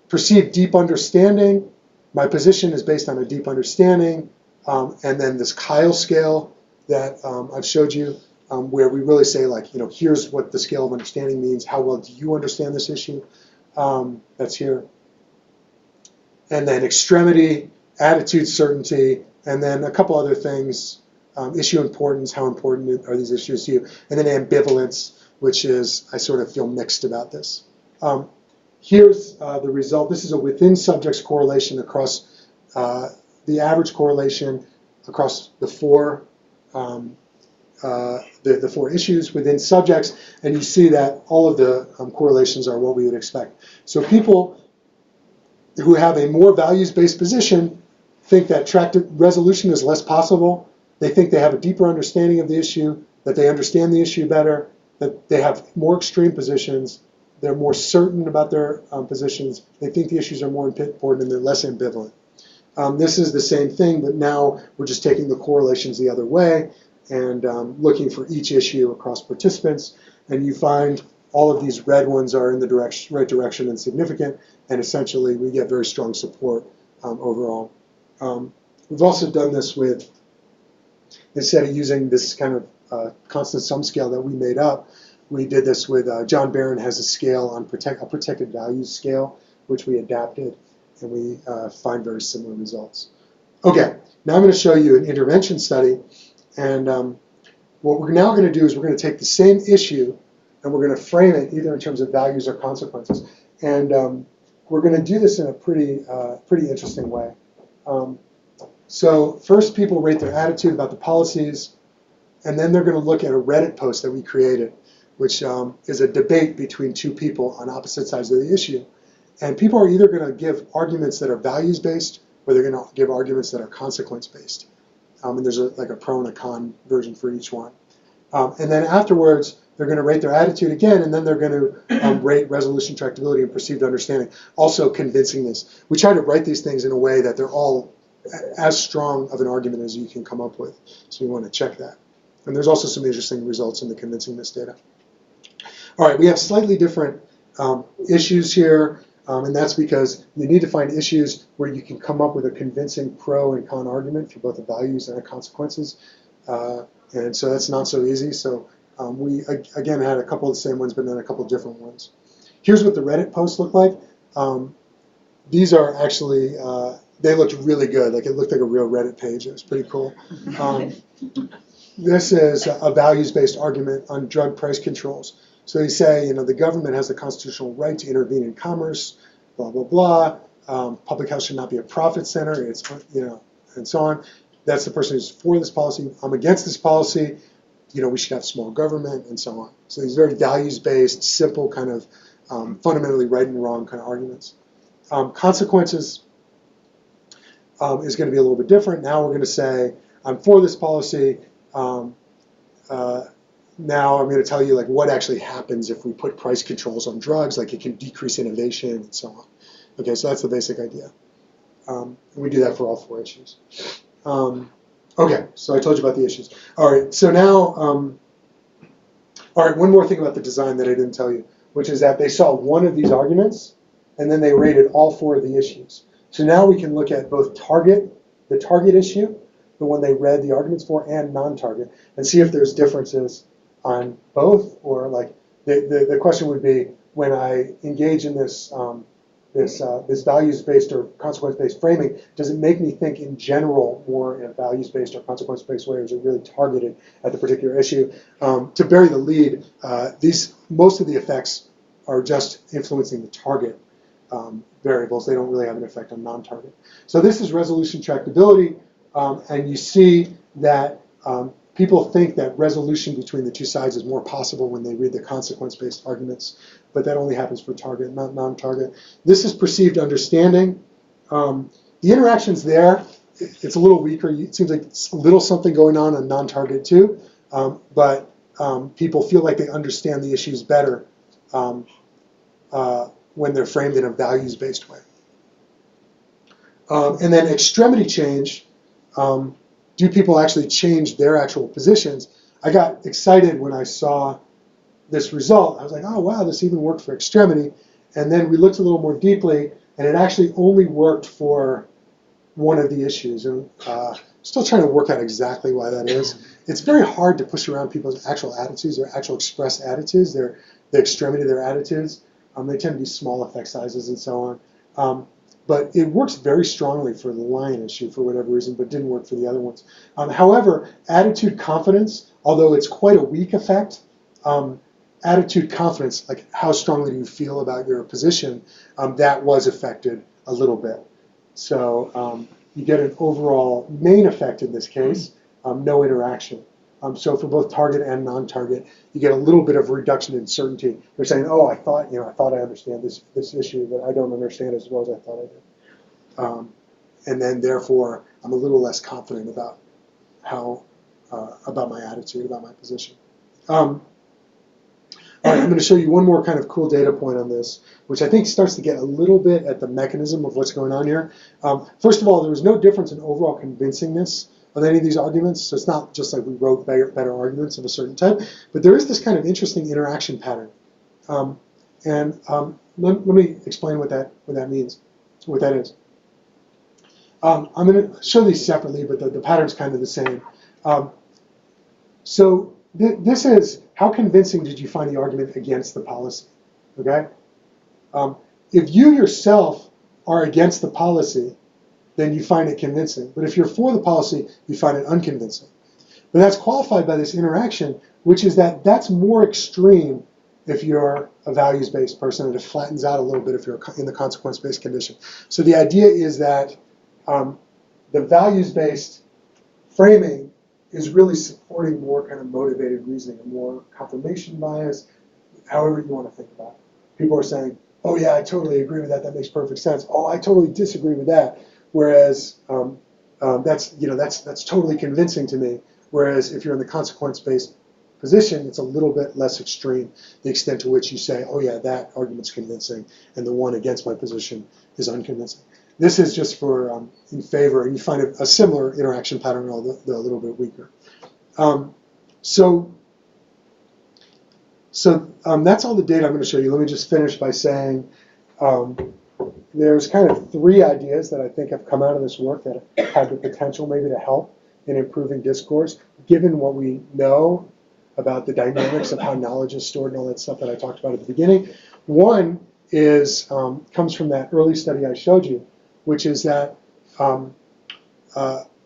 C: Perceived deep understanding. My position is based on a deep understanding. And then this Kyle scale that I've showed you, where we really say, here's what the scale of understanding means. How well do you understand this issue? That's here. And then extremity, attitude certainty, and then a couple other things. Issue importance, how important are these issues to you? And then ambivalence, which is I sort of feel mixed about this. Here's the result. This is a within subjects correlation across the average correlation across the four issues within subjects, and you see that all of the correlations are what we would expect. So people who have a more values-based position think that resolution is less possible. They think they have a deeper understanding of the issue, that they understand the issue better, that they have more extreme positions, they're more certain about their positions, they think the issues are more important, and they're less ambivalent. This is the same thing, but now we're just taking the correlations the other way and looking for each issue across participants, and you find all of these red ones are in the right direction and significant, and essentially we get very strong support overall. We've also done this with, instead of using this kind of constant sum scale that we made up, We did this with John Barron has a scale on a protected values scale, which we adapted, and we find very similar results. Okay, now I'm going to show you an intervention study, and what we're now going to do is we're going to take the same issue and we're going to frame it either in terms of values or consequences. And we're going to do this in a pretty interesting way. So first people rate their attitude about the policies, and then they're going to look at a Reddit post that we created, which is a debate between two people on opposite sides of the issue. And people are either going to give arguments that are values-based, or they're going to give arguments that are consequence-based. And there's like a pro and a con version for each one. And then afterwards, they're going to rate their attitude again, and then they're going to rate resolution tractability and perceived understanding, also convincingness. We try to write these things in a way that they're all as strong of an argument as you can come up with. So we want to check that. And there's also some interesting results in the convincingness data. All right, we have slightly different issues here, and that's because you need to find issues where you can come up with a convincing pro and con argument for both the values and the consequences. And so that's not so easy. So we, again, had a couple of the same ones, but then a couple of different ones. Here's what the Reddit posts look like. These are actually, they looked really good. Like it looked like a real Reddit page. It was pretty cool. This is a values-based argument on drug price controls. So they say, the government has the constitutional right to intervene in commerce, blah, blah, blah. Public health should not be a profit center, it's, and so on. That's the person who's for this policy. I'm against this policy. We should have small government, and so on. So these very values-based, simple kind of fundamentally right and wrong kind of arguments. Consequences is going to be a little bit different. Now we're going to say, I'm for this policy. Now I'm going to tell you what actually happens if we put price controls on drugs, it can decrease innovation and so on. Okay, so that's the basic idea. And we do that for all four issues. Okay, so I told you about the issues. All right, so now, all right, one more thing about the design that I didn't tell you, which is that they saw one of these arguments, and then they rated all four of the issues. So now we can look at both the target issue, the one they read the arguments for, and non-target, and see if there's differences on both, or the question would be, when I engage in this this values-based or consequence-based framing, does it make me think in general more in a values-based or consequence-based way, or is it really targeted at the particular issue? To bury the lead, most of the effects are just influencing the target variables. They don't really have an effect on non-target. So this is resolution tractability, and you see that people think that resolution between the two sides is more possible when they read the consequence-based arguments, but that only happens for target, not non-target. This is perceived understanding. The interaction's there. It's a little weaker. It seems like it's a little something going on non-target too, but people feel like they understand the issues better when they're framed in a values-based way. And then extremity change. Do people actually change their actual positions? I got excited when I saw this result. I was like, oh, wow, this even worked for extremity. And then we looked a little more deeply, and it actually only worked for one of the issues. And still trying to work out exactly why that is. It's very hard to push around people's actual attitudes, their actual expressed attitudes, the extremity of their attitudes. They tend to be small effect sizes and so on. But it works very strongly for the lion issue for whatever reason, but didn't work for the other ones. However, attitude confidence, although it's quite a weak effect, attitude confidence, like how strongly do you feel about your position, that was affected a little bit. So you get an overall main effect in this case, no interaction. So for both target and non-target, you get a little bit of reduction in certainty. You're saying, oh, I thought I understand this issue, but I don't understand as well as I thought I did. And then therefore, I'm a little less confident about about my attitude, about my position. All right, I'm going to show you one more kind of cool data point on this, which I think starts to get a little bit at the mechanism of what's going on here. First of all, there was no difference in overall convincingness of any of these arguments, so it's not just like we wrote better arguments of a certain type, but there is this kind of interesting interaction pattern. Let me explain what that means, what that is. I'm going to show these separately, but the pattern's kind of the same. So this is how convincing did you find the argument against the policy? Okay, if you yourself are against the policy, then you find it convincing. But if you're for the policy, you find it unconvincing. But that's qualified by this interaction, which is that's more extreme if you're a values-based person, and it flattens out a little bit if you're in the consequence-based condition. So the idea is that the values-based framing is really supporting more kind of motivated reasoning, a more confirmation bias, however you want to think about it. People are saying, oh yeah, I totally agree with that, that makes perfect sense. Oh, I totally disagree with that. Whereas that's totally convincing to me. Whereas if you're in the consequence-based position, it's a little bit less extreme, the extent to which you say, oh yeah, that argument's convincing, and the one against my position is unconvincing. This is just for in favor, and you find a similar interaction pattern, although a little bit weaker. So that's all the data I'm going to show you. Let me just finish by saying there's kind of 3 ideas that I think have come out of this work that have the potential maybe to help in improving discourse, given what we know about the dynamics of how knowledge is stored and all that stuff that I talked about at the beginning. One is comes from that early study I showed you, which is that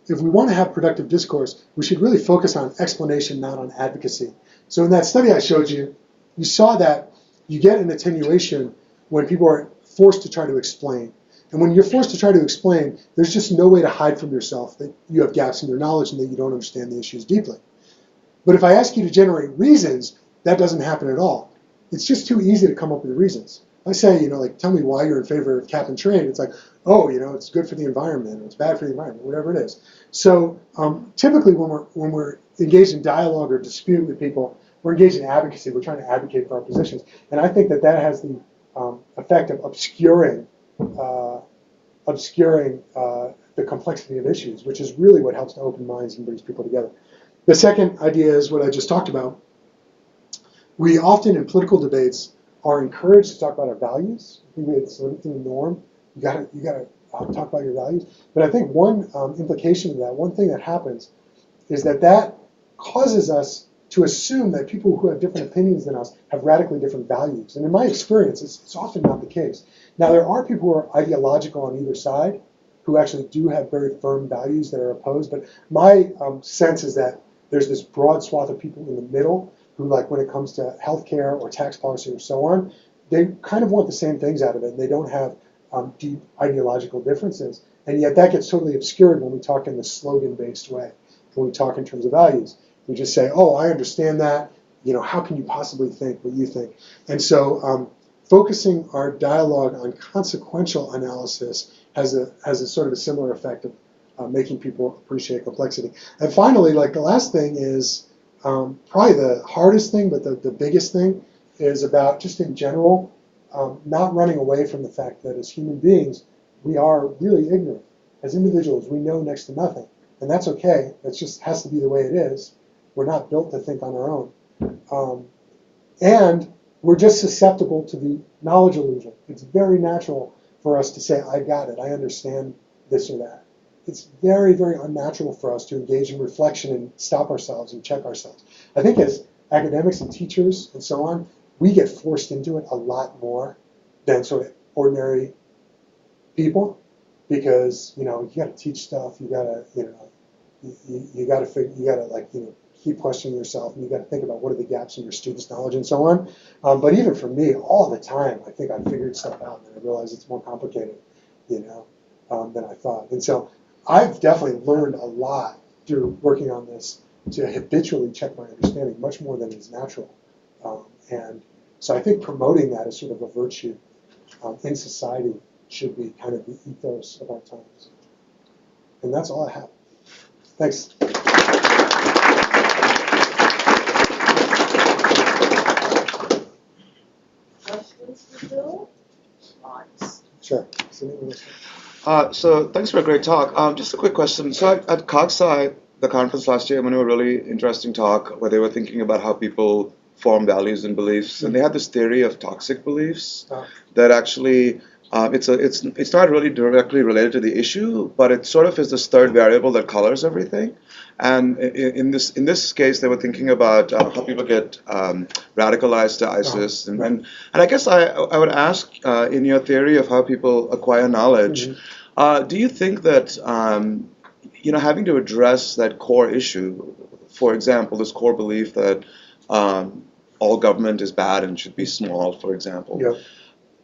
C: if we want to have productive discourse, we should really focus on explanation, not on advocacy. So in that study I showed you, you saw that you get an attenuation when people are forced to try to explain. And when you're forced to try to explain, there's just no way to hide from yourself that you have gaps in your knowledge and that you don't understand the issues deeply. But if I ask you to generate reasons, that doesn't happen at all. It's just too easy to come up with reasons. I say, tell me why you're in favor of cap and trade. It's like, oh, it's good for the environment, or it's bad for the environment, whatever it is. So typically when we're engaged in dialogue or dispute with people, we're engaged in advocacy. We're trying to advocate for our positions. And I think that has the effect of obscuring the complexity of issues, which is really what helps to open minds and brings people together. The second idea is what I just talked about. We often in political debates are encouraged to talk about our values. I think it's the norm. You got to talk about your values. But I think one implication of that, one thing that happens, is that causes us to assume that people who have different opinions than us have radically different values. And in my experience, it's often not the case. Now, there are people who are ideological on either side, who actually do have very firm values that are opposed. But my sense is that there's this broad swath of people in the middle who, like when it comes to healthcare or tax policy or so on, they kind of want the same things out of it. And they don't have deep ideological differences. And yet that gets totally obscured when we talk in the slogan-based way, when we talk in terms of values. We just say, oh, I understand that. How can you possibly think what you think? And so focusing our dialogue on consequential analysis has a sort of a similar effect of making people appreciate complexity. And finally, like the last thing is probably the hardest thing, but the biggest thing is about just in general, not running away from the fact that as human beings, we are really ignorant. As individuals, we know next to nothing. And that's okay. That just has to be the way it is. We're not built to think on our own. And we're just susceptible to the knowledge illusion. It's very natural for us to say, I got it, I understand this or that. It's very, very unnatural for us to engage in reflection and stop ourselves and check ourselves. I think as academics and teachers and so on, we get forced into it a lot more than sort of ordinary people, because you got to teach stuff, you got to keep questioning yourself, and you got to think about what are the gaps in your students' knowledge and so on. But even for me, all the time, I think I figured stuff out, and I realized it's more complicated, than I thought. And so I've definitely learned a lot through working on this to habitually check my understanding much more than is natural. And so I think promoting that as sort of a virtue in society should be kind of the ethos of our times. And that's all I have. Thanks.
A: Questions for Bill?
C: Sure.
F: So thanks for a great talk. Just a quick question. So at CogSci, the conference last year, I went to a really interesting talk where they were thinking about how people form values and beliefs, and they had this theory of toxic beliefs that actually it's not really directly related to the issue, but it sort of is this third variable that colors everything. And in this case, they were thinking about how people get radicalized to ISIS, and I guess I would ask in your theory of how people acquire knowledge, do you think that having to address that core issue, for example, this core belief that all government is bad and should be small, for example,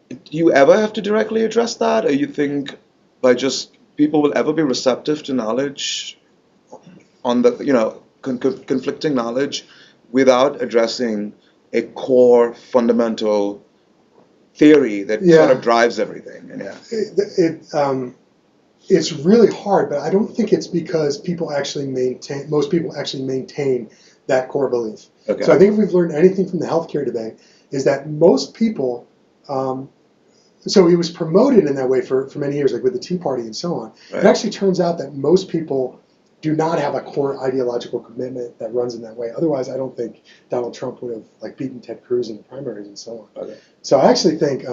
F: do you ever have to directly address that, or you think by just people will ever be receptive to knowledge on the conflicting knowledge without addressing a core fundamental theory that sort of drives everything?
C: It's really hard, but I don't think it's because most people actually maintain that core belief.
F: Okay.
C: So I think if we've learned anything from the healthcare debate, is that most people, so it was promoted in that way for many years, like with the Tea Party and so on.
F: Right.
C: It actually turns out that most people do not have a core ideological commitment that runs in that way. Otherwise, I don't think Donald Trump would have beaten Ted Cruz in the primaries and so on.
F: Okay.
C: So I actually think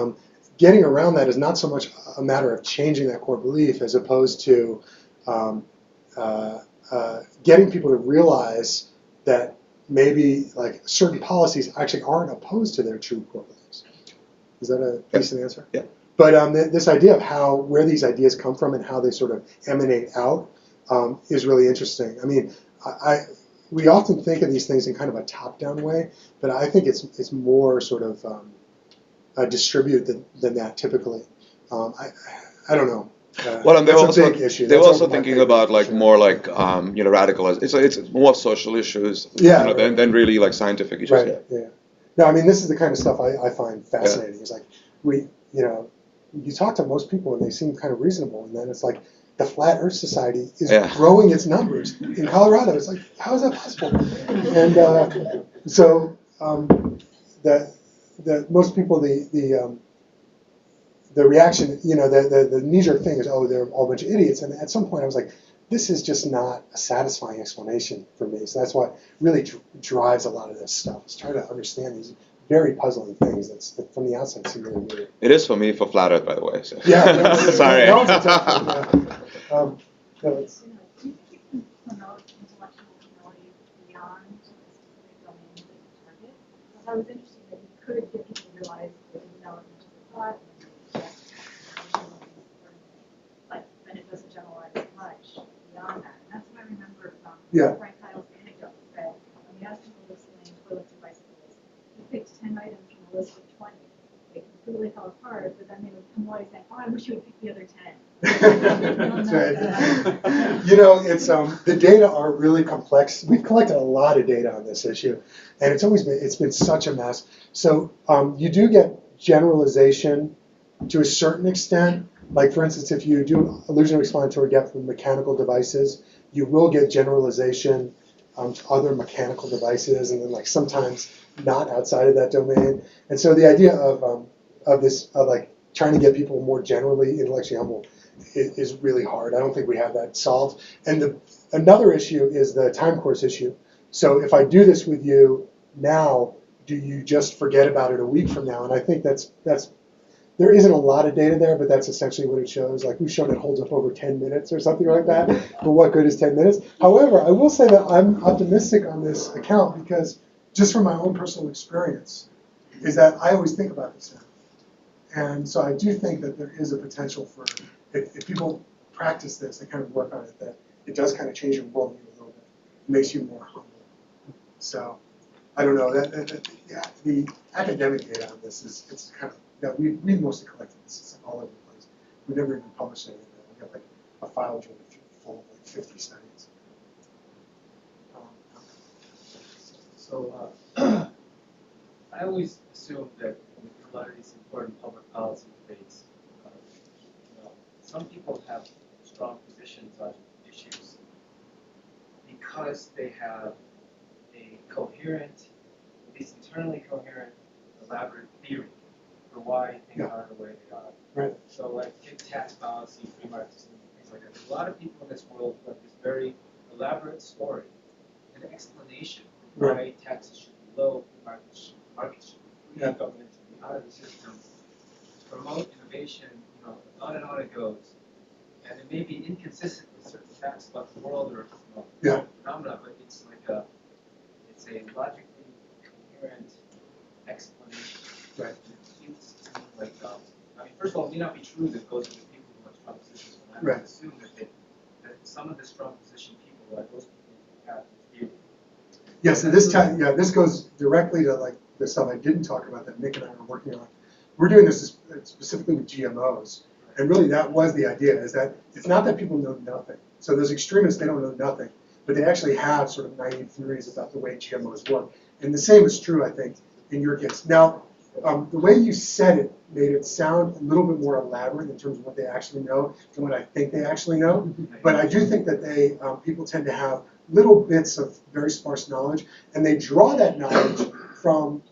C: getting around that is not so much a matter of changing that core belief as opposed to getting people to realize that maybe certain policies actually aren't opposed to their true core beliefs. Is that a decent answer?
F: Yeah.
C: But this idea of where these ideas come from and how they sort of emanate out is really interesting. I mean, we often think of these things in kind of a top-down way, but I think it's more sort of distributed than that typically. I don't know.
F: Well, and
C: that's a big issue.
F: They were
C: That's
F: also
C: over my
F: thinking
C: pay
F: about
C: grade, for
F: more radicalized. It's more social issues, than really scientific issues.
C: Right. Yeah. No, I mean this is the kind of stuff I find fascinating. It's like you talk to most people and they seem kind of reasonable, and then it's like the Flat Earth Society is growing its numbers in Colorado. It's like, how is that possible? And so the most people the reaction, the knee-jerk thing is, oh, they're all a bunch of idiots. And at some point I was like, this is just not a satisfying explanation for me. So that's what really drives a lot of this stuff, is trying to understand these very puzzling things that from the outside seem really weird.
F: It is for me for Flat Earth, by the way. So.
C: Yeah.
F: Sorry.
C: No, it's a tough thing, yeah.
G: Do you think you can promote intellectual humility beyond the specific domain that you target? Because I was interested that you could get people to realize they didn't know much of the thought, but then it doesn't generalize much beyond that. And that's what I remember from Frank Kyle's anecdote, that when he asked people to explain toilets and bicycles, he picked 10 items from a list of 20. They completely fell apart, but then they would come away saying, oh, I wish you would pick the other 10.
C: That's right. It's the data are really complex. We've collected a lot of data on this issue, and it's been such a mess. So you do get generalization to a certain extent. Like for instance, if you do illusionary explanatory depth with mechanical devices, you will get generalization to other mechanical devices, and then sometimes not outside of that domain. And so the idea of trying to get people more generally intellectually humble is really hard. I don't think we have that solved. And another issue is the time course issue. So if I do this with you now, do you just forget about it a week from now? And I think that's there isn't a lot of data there, but that's essentially what it shows. Like we've shown it holds up over 10 minutes or something like that. But what good is 10 minutes? However, I will say that I'm optimistic on this account because just from my own personal experience is that I always think about this now. And so I do think that there is a potential for, if people practice this, they kind of work on it, that it does kind of change your worldview a little bit. It makes you more humble. So I don't know. The academic data on this it's kind of, we mostly collected this. It's all over the place. We never even published anything. We got a file drawer full of 50 studies.
D: So I always assumed that in a lot of these important public policy debates, some people have strong positions on issues because they have a coherent, at least internally coherent, elaborate theory for why things are the way they are.
C: Right.
D: So like take tax policy, free markets, and things like that. There's a lot of people in this world who have this very elaborate story, an explanation for why taxes should be low, markets should be free, government should be out of the system, promote innovation, on and on it goes. And it may be inconsistent with certain facts about the world or
C: Yeah.
D: phenomena, but it's like a logically coherent explanation.
C: Right.
D: It seems to me like, I mean, first of all, it may not be true that those are the people who have strong positions. I would
C: Right.
D: assume that some of the strong position people are those people who have the theory.
C: Yeah, so this goes directly to like the stuff I didn't talk about that Nick and I are working on. We're doing this specifically with GMOs, and really that was the idea, is that it's not that people know nothing. So those extremists, they don't know nothing, but they actually have sort of naive theories about the way GMOs work. And the same is true, I think, in your case. Now, the way you said it made it sound a little bit more elaborate in terms of what they actually know than what I think they actually know. But I do think that people tend to have little bits of very sparse knowledge, and they draw that knowledge from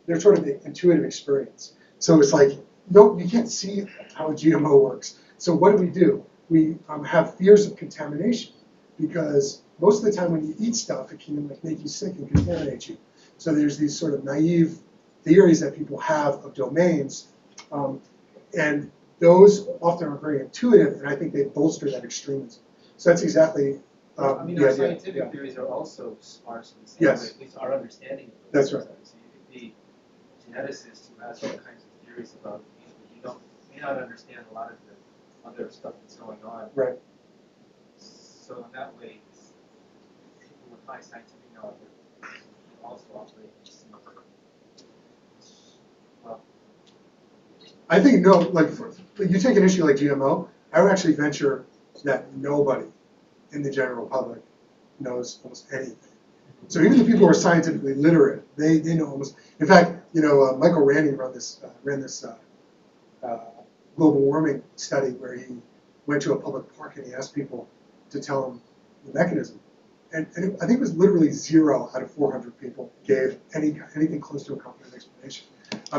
C: their sort of intuitive experience. So it's like, no, you can't see how a GMO works. So what do? We have fears of contamination, because most of the time when you eat stuff, it can make you sick and contaminate you. So there's these sort of naive theories that people have of domains, and those often are very intuitive, and I think they bolster that extremism. So that's exactly
D: I mean,
C: the
D: our
C: idea.
D: scientific theories are also sparse in the same way, at least our understanding of
C: That's
D: those.
C: right.
D: So you could be a geneticist who has all kinds of theories about things, but you may not understand a lot of the other stuff that's going on.
C: Right.
D: So in that way, people with high scientific knowledge are also operate in similar. Well,
C: I think no, like you take an issue like GMO, I would actually venture that nobody in the general public knows almost anything. So even the people who are scientifically literate, they know almost. In fact, Michael Randi ran this global warming study where he went to a public park and he asked people to tell him the mechanism, and I think it was literally 0 out of 400 people gave anything close to a competent explanation.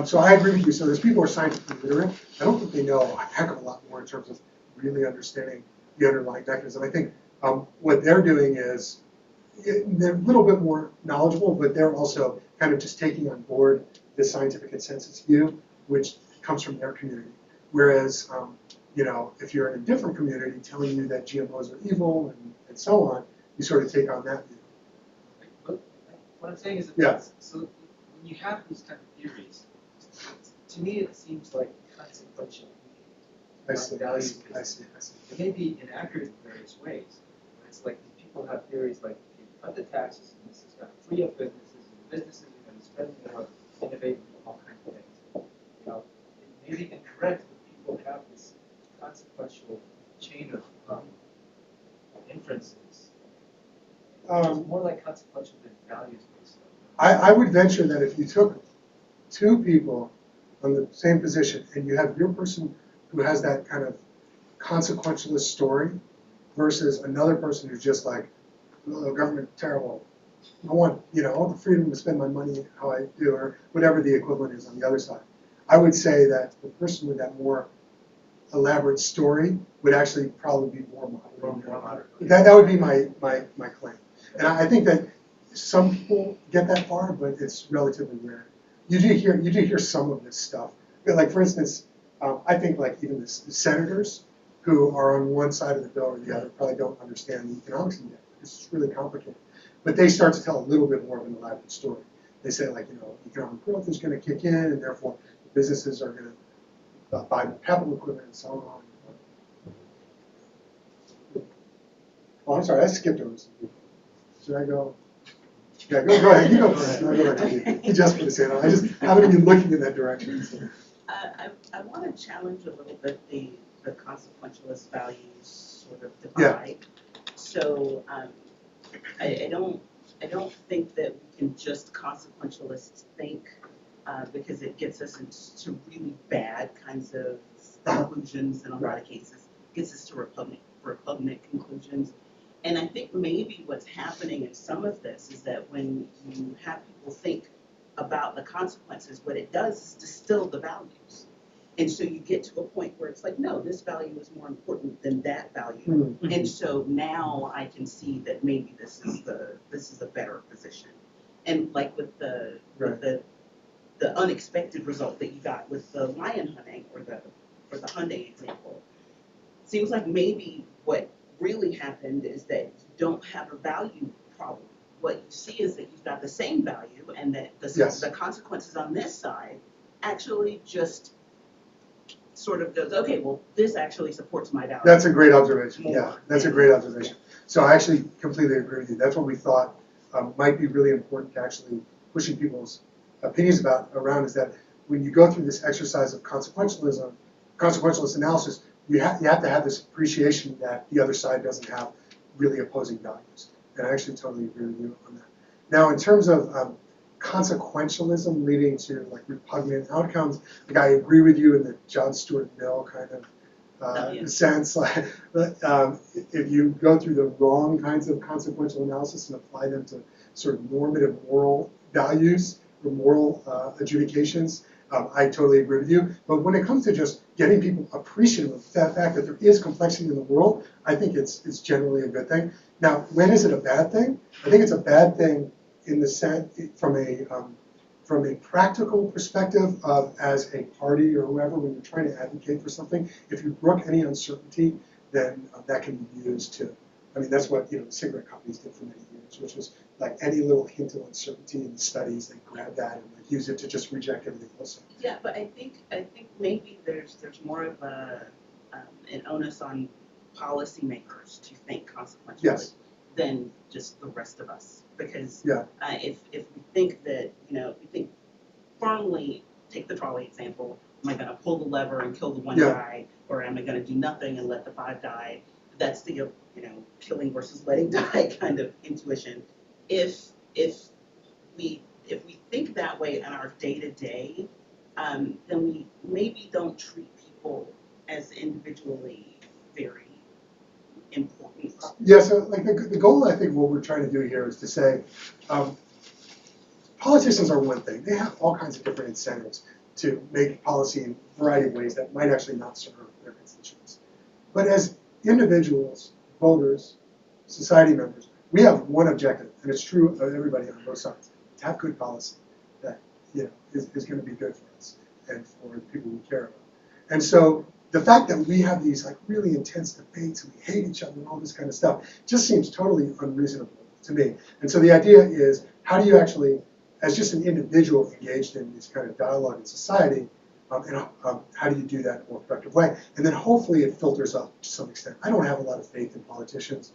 C: So I agree with you. So those people who are scientifically literate, I don't think they know a heck of a lot more in terms of really understanding the underlying mechanism. I think what they're doing is they're a little bit more knowledgeable, but they're also kind of just taking on board the scientific consensus view, which comes from their community. Whereas, if you're in a different community telling you that GMOs are evil and so on, you sort of take on that view.
D: but what I'm saying is that
C: Yeah.
D: so when you have these kind of theories, to me it seems like consequential.
C: I see.
D: It may be inaccurate in various ways, but it's like people have theories like, if you cut the taxes, and this is going to free up businesses, and businesses are going to spend more, innovate, and do all kinds of things. It may be incorrect, but people have this consequential chain of inferences. It's more like consequential than values-based stuff.
C: I would venture that if you took two people on the same position and you have your person who has that kind of consequentialist story versus another person who's just like, oh, government terrible. I want the freedom to spend my money how I do, or whatever the equivalent is on the other side. I would say that the person with that more elaborate story would actually probably be more moderate. That would be my claim. And I think that some people get that far, but it's relatively rare. You do hear some of this stuff. Like, for instance, I think like even the senators who are on one side of the bill or the other probably don't understand the economics of it. It's really complicated. But they start to tell a little bit more of an elaborate story. They say like, economic growth is going to kick in, and therefore the businesses are going to buy capital equipment and so on. Oh, I'm sorry, I skipped over some people. Should I go? Yeah, go ahead. You go first. I'll go back to you. You just put his hand on. I just haven't been looking in that direction. So.
H: I want to challenge a little bit the consequentialist values sort of divide. Yeah. So I don't think that we can just consequentialists think because it gets us into really bad kinds of conclusions in a lot of cases. Gets us to repugnant conclusions. And I think maybe what's happening in some of this is that when you have people think about the consequences, what it does is distill the values. And so you get to a point where it's like, no, this value is more important than that value. Mm-hmm. And so now I can see that maybe this is a better position. And like with the unexpected result that you got with the lion hunting or the Hyundai example, seems like maybe what really happened is that you don't have a value problem. What you see is that you've got the same value, and that the consequences on this side actually just sort of goes, okay, well, this actually supports my value.
C: That's a great observation.
H: More.
C: Yeah, that's a great observation. So I actually completely agree with you. That's what we thought might be really important to actually pushing people's opinions around is that when you go through this exercise of consequentialist analysis, you have to have this appreciation that the other side doesn't have really opposing values. And I actually totally agree with you on that. Now, in terms of consequentialism leading to like repugnant outcomes, like I agree with you in the John Stuart Mill kind of sense. Like, if you go through the wrong kinds of consequential analysis and apply them to sort of normative moral values or moral adjudications, I totally agree with you. But when it comes to just getting people appreciative of the fact that there is complexity in the world, I think it's generally a good thing. Now, when is it a bad thing? I think it's a bad thing in the sense from a practical perspective of as a party or whoever, when you're trying to advocate for something, if you brook any uncertainty, then that can be used to. I mean, that's what the cigarette companies did for many years, which was like any little hint of uncertainty in the studies, they grab that and like use it to just reject everything else.
H: Yeah, but I think maybe there's more of an onus on policymakers to think consequentially than just the rest of us, because if we think that we think firmly, take the trolley example, am I going to pull the lever and kill the one guy, or am I going to do nothing and let the 5 die? That's the killing versus letting die kind of intuition. If we think that way in our day-to-day, then we maybe don't treat people as individually very important.
C: Yeah, so like the goal, I think what we're trying to do here is to say, politicians are one thing. They have all kinds of different incentives to make policy in a variety of ways that might actually not serve their constituents. But as individuals, voters, society members, we have one objective, and it's true of everybody on both sides, to have good policy that is going to be good for us and for the people we care about. And so the fact that we have these like really intense debates and we hate each other and all this kind of stuff just seems totally unreasonable to me. And so the idea is, how do you actually, as just an individual engaged in this kind of dialogue in society, how do you do that in a more productive way? And then hopefully it filters up to some extent. I don't have a lot of faith in politicians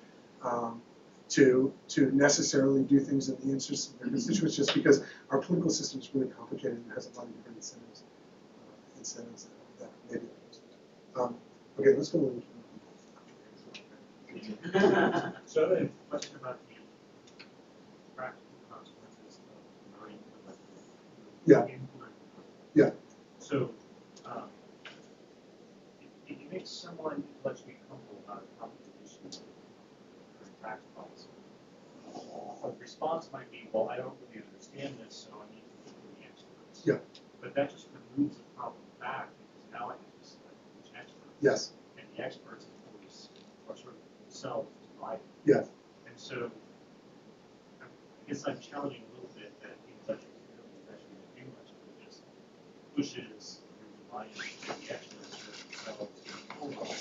C: to necessarily do things in the interest of their constituents, just because our political system is really complicated and has a lot of different incentives that maybe okay, let's go a little bit.
D: So I have a question about the practical consequences of not implementing.
C: Yeah.
D: So if you make someone intellectually comfortable about a complicated issue or tax policy, the response might be, well, I don't really understand this, so I need to look for the experts.
C: Yeah.
D: But that just removes the problem back, because now I have to select which experts.
C: Yes. And
D: the experts, of course, are sort of themselves divided.
C: Yes. And
D: so I guess I'm challenging a little bit that the intellectual community is actually going to do much, but it just pushes your reliance on the experts for themselves to hold on.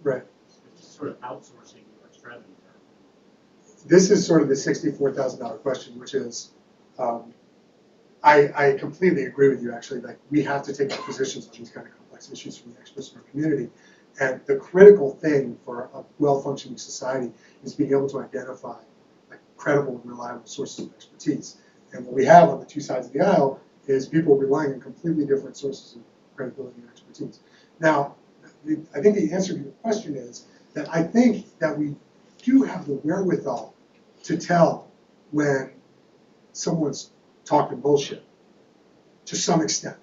C: Right.
D: It's just sort of outsourcing your extremity term.
C: This is sort of the $64,000 question, which is, I completely agree with you, actually. Like, we have to take our positions on these kind of complex issues from the experts in our community. And the critical thing for a well-functioning society is being able to identify like credible and reliable sources of expertise. And what we have on the two sides of the aisle is people relying on completely different sources of credibility and expertise. Now, I think the answer to your question is that I think that we do have the wherewithal to tell when someone's talking bullshit to some extent.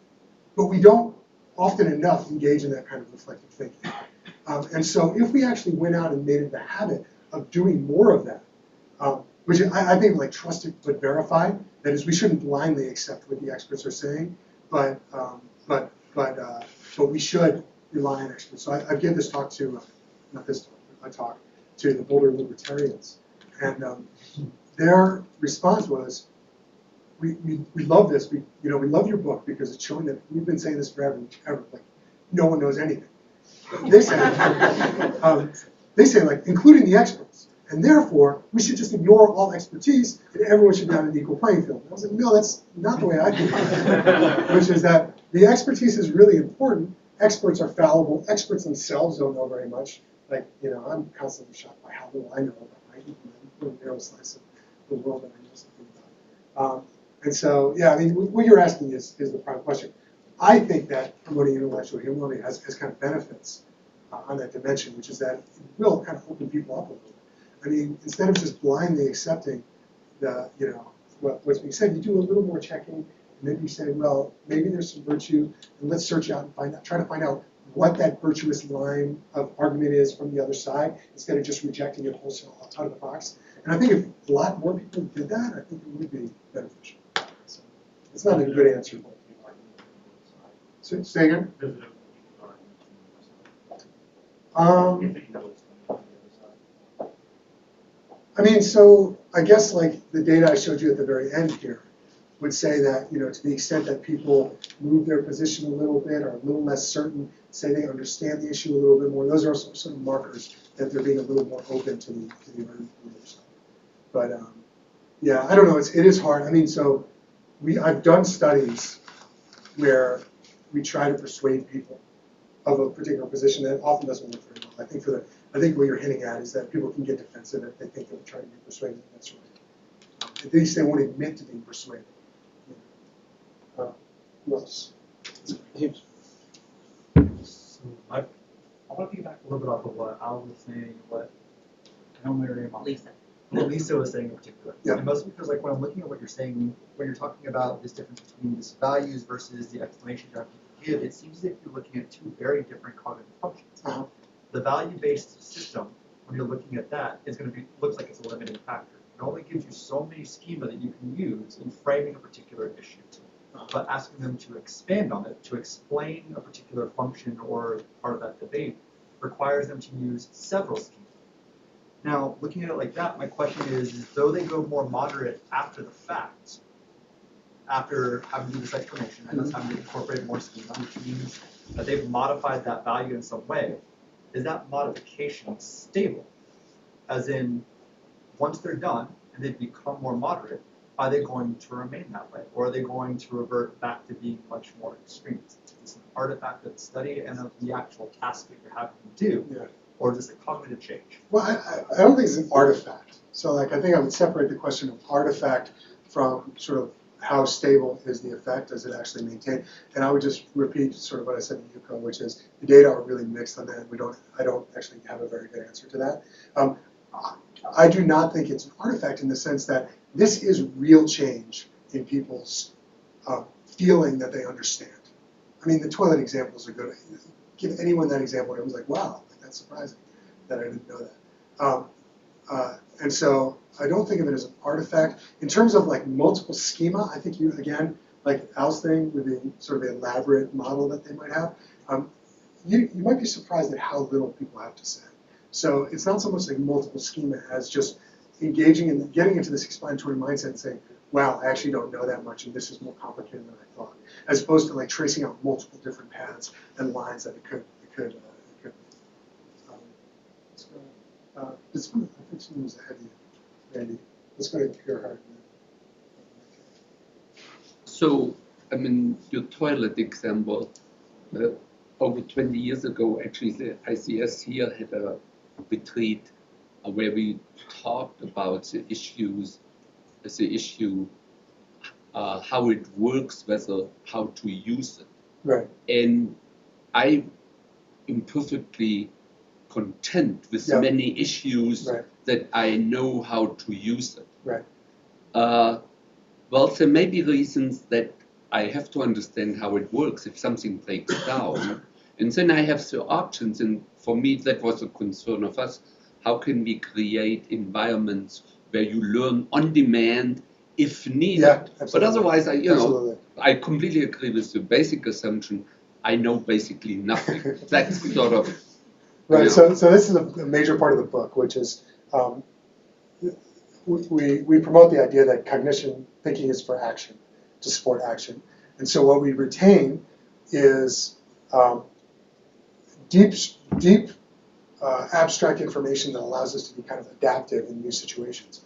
C: But we don't often enough engage in that kind of reflective thinking. And so if we actually went out and made it the habit of doing more of that, which I think like trusted but verified, that is, we shouldn't blindly accept what the experts are saying, but we should rely on experts. So I gave this talk to, not this talk, but a talk to the Boulder libertarians, and their response was, we love this. We love your book because it's showing that we've been saying this forever. Like no one knows anything. They said, they say like including the experts, and therefore we should just ignore all expertise and everyone should be on an equal playing field. And I was like, no, that's not the way I think about it, which is that the expertise is really important. Experts are fallible. Experts themselves don't know very much. Like, I'm constantly shocked by how little I know about my little narrow slice of the world that I know something about. And so, yeah, I mean, what you're asking is the prime question. I think that promoting intellectual humility has kind of benefits on that dimension, which is that it will kind of open people up a little bit. I mean, instead of just blindly accepting what's being said, you do a little more checking, and maybe you say, well, maybe there's some virtue, and let's search out and try to find out what that virtuous line of argument is from the other side, instead of just rejecting it wholesale out of the box. And I think if a lot more people did that, I think it would be beneficial. So it's not a good answer. So, say again? I mean, so I guess like the data I showed you at the very end here would say that, to the extent that people move their position a little bit, or a little less certain, say they understand the issue a little bit more, those are also sort of markers that they're being a little more open to the other side. But yeah, I don't know, it is hard. I mean, so I've done studies where we try to persuade people of a particular position that often doesn't work very well. I think what you're hinting at is that people can get defensive if they think they're trying to be persuaded. That's right. At least they won't admit to being persuaded. Who else?
I: So I want to piggyback a little bit off of what Al was saying, what I know Miriam, what Lisa was saying in particular.
C: Yeah.
I: And mostly because like when I'm looking at what you're saying, when you're talking about this difference between these values versus the explanation you have to give, it seems as if you're looking at two very different cognitive functions.
C: Uh-huh.
I: The value-based system, when you're looking at that, is going to be looks like it's a limiting factor. It only gives you so many schema that you can use in framing a particular issue. But asking them to expand on it, to explain a particular function or part of that debate, requires them to use several schemas. Now, looking at it like that, my question is though they go more moderate after the fact, after having to do this explanation, and that's having to incorporate more schema, which means that they've modified that value in some way, is that modification stable? As in, once they're done and they've become more moderate, are they going to remain that way? Or are they going to revert back to being much more extreme? Is this an artifact of the study and of the actual task that you're having to do? Yeah. Or is this a cognitive change?
C: Well, I don't think it's an artifact. So I think I would separate the question of artifact from sort of how stable is the effect, does it actually maintain? And I would just repeat sort of what I said to Yuko, which is the data are really mixed on that. I don't actually have a very good answer to that. I do not think it's an artifact in the sense that this is real change in people's feeling that they understand. I mean, the toilet examples are good. Give anyone that example, and it was like, wow, that's surprising that I didn't know that. And so I don't think of it as an artifact. In terms of like multiple schema, I think again, like Al's thing with the sort of elaborate model that they might have, you might be surprised at how little people have to say. So it's not so much like multiple schema as just engaging and getting into this explanatory mindset and saying, wow, I actually don't know that much and this is more complicated than I thought. As opposed to like tracing out multiple different paths and lines that it could. I think someone was ahead of you, Randy. Let's go to your heart.
J: So, I mean, your toilet example, over 20 years ago, actually, the ICS here had a retreat where we talked about the issue, how it works, how to use it.
C: Right.
J: And I am perfectly content with many issues that I know how to use it.
C: Right.
J: Well, there may be reasons that I have to understand how it works if something breaks down. And then I have the options, and for me that was a concern of us. How can we create environments where you learn on demand if needed?
C: Yeah,
J: but otherwise, I completely agree with the basic assumption. I know basically nothing. That's sort of...
C: Right, so this is a major part of the book, which is we promote the idea that cognition thinking is for action, to support action. And so what we retain is deep abstract information that allows us to be kind of adaptive in new situations.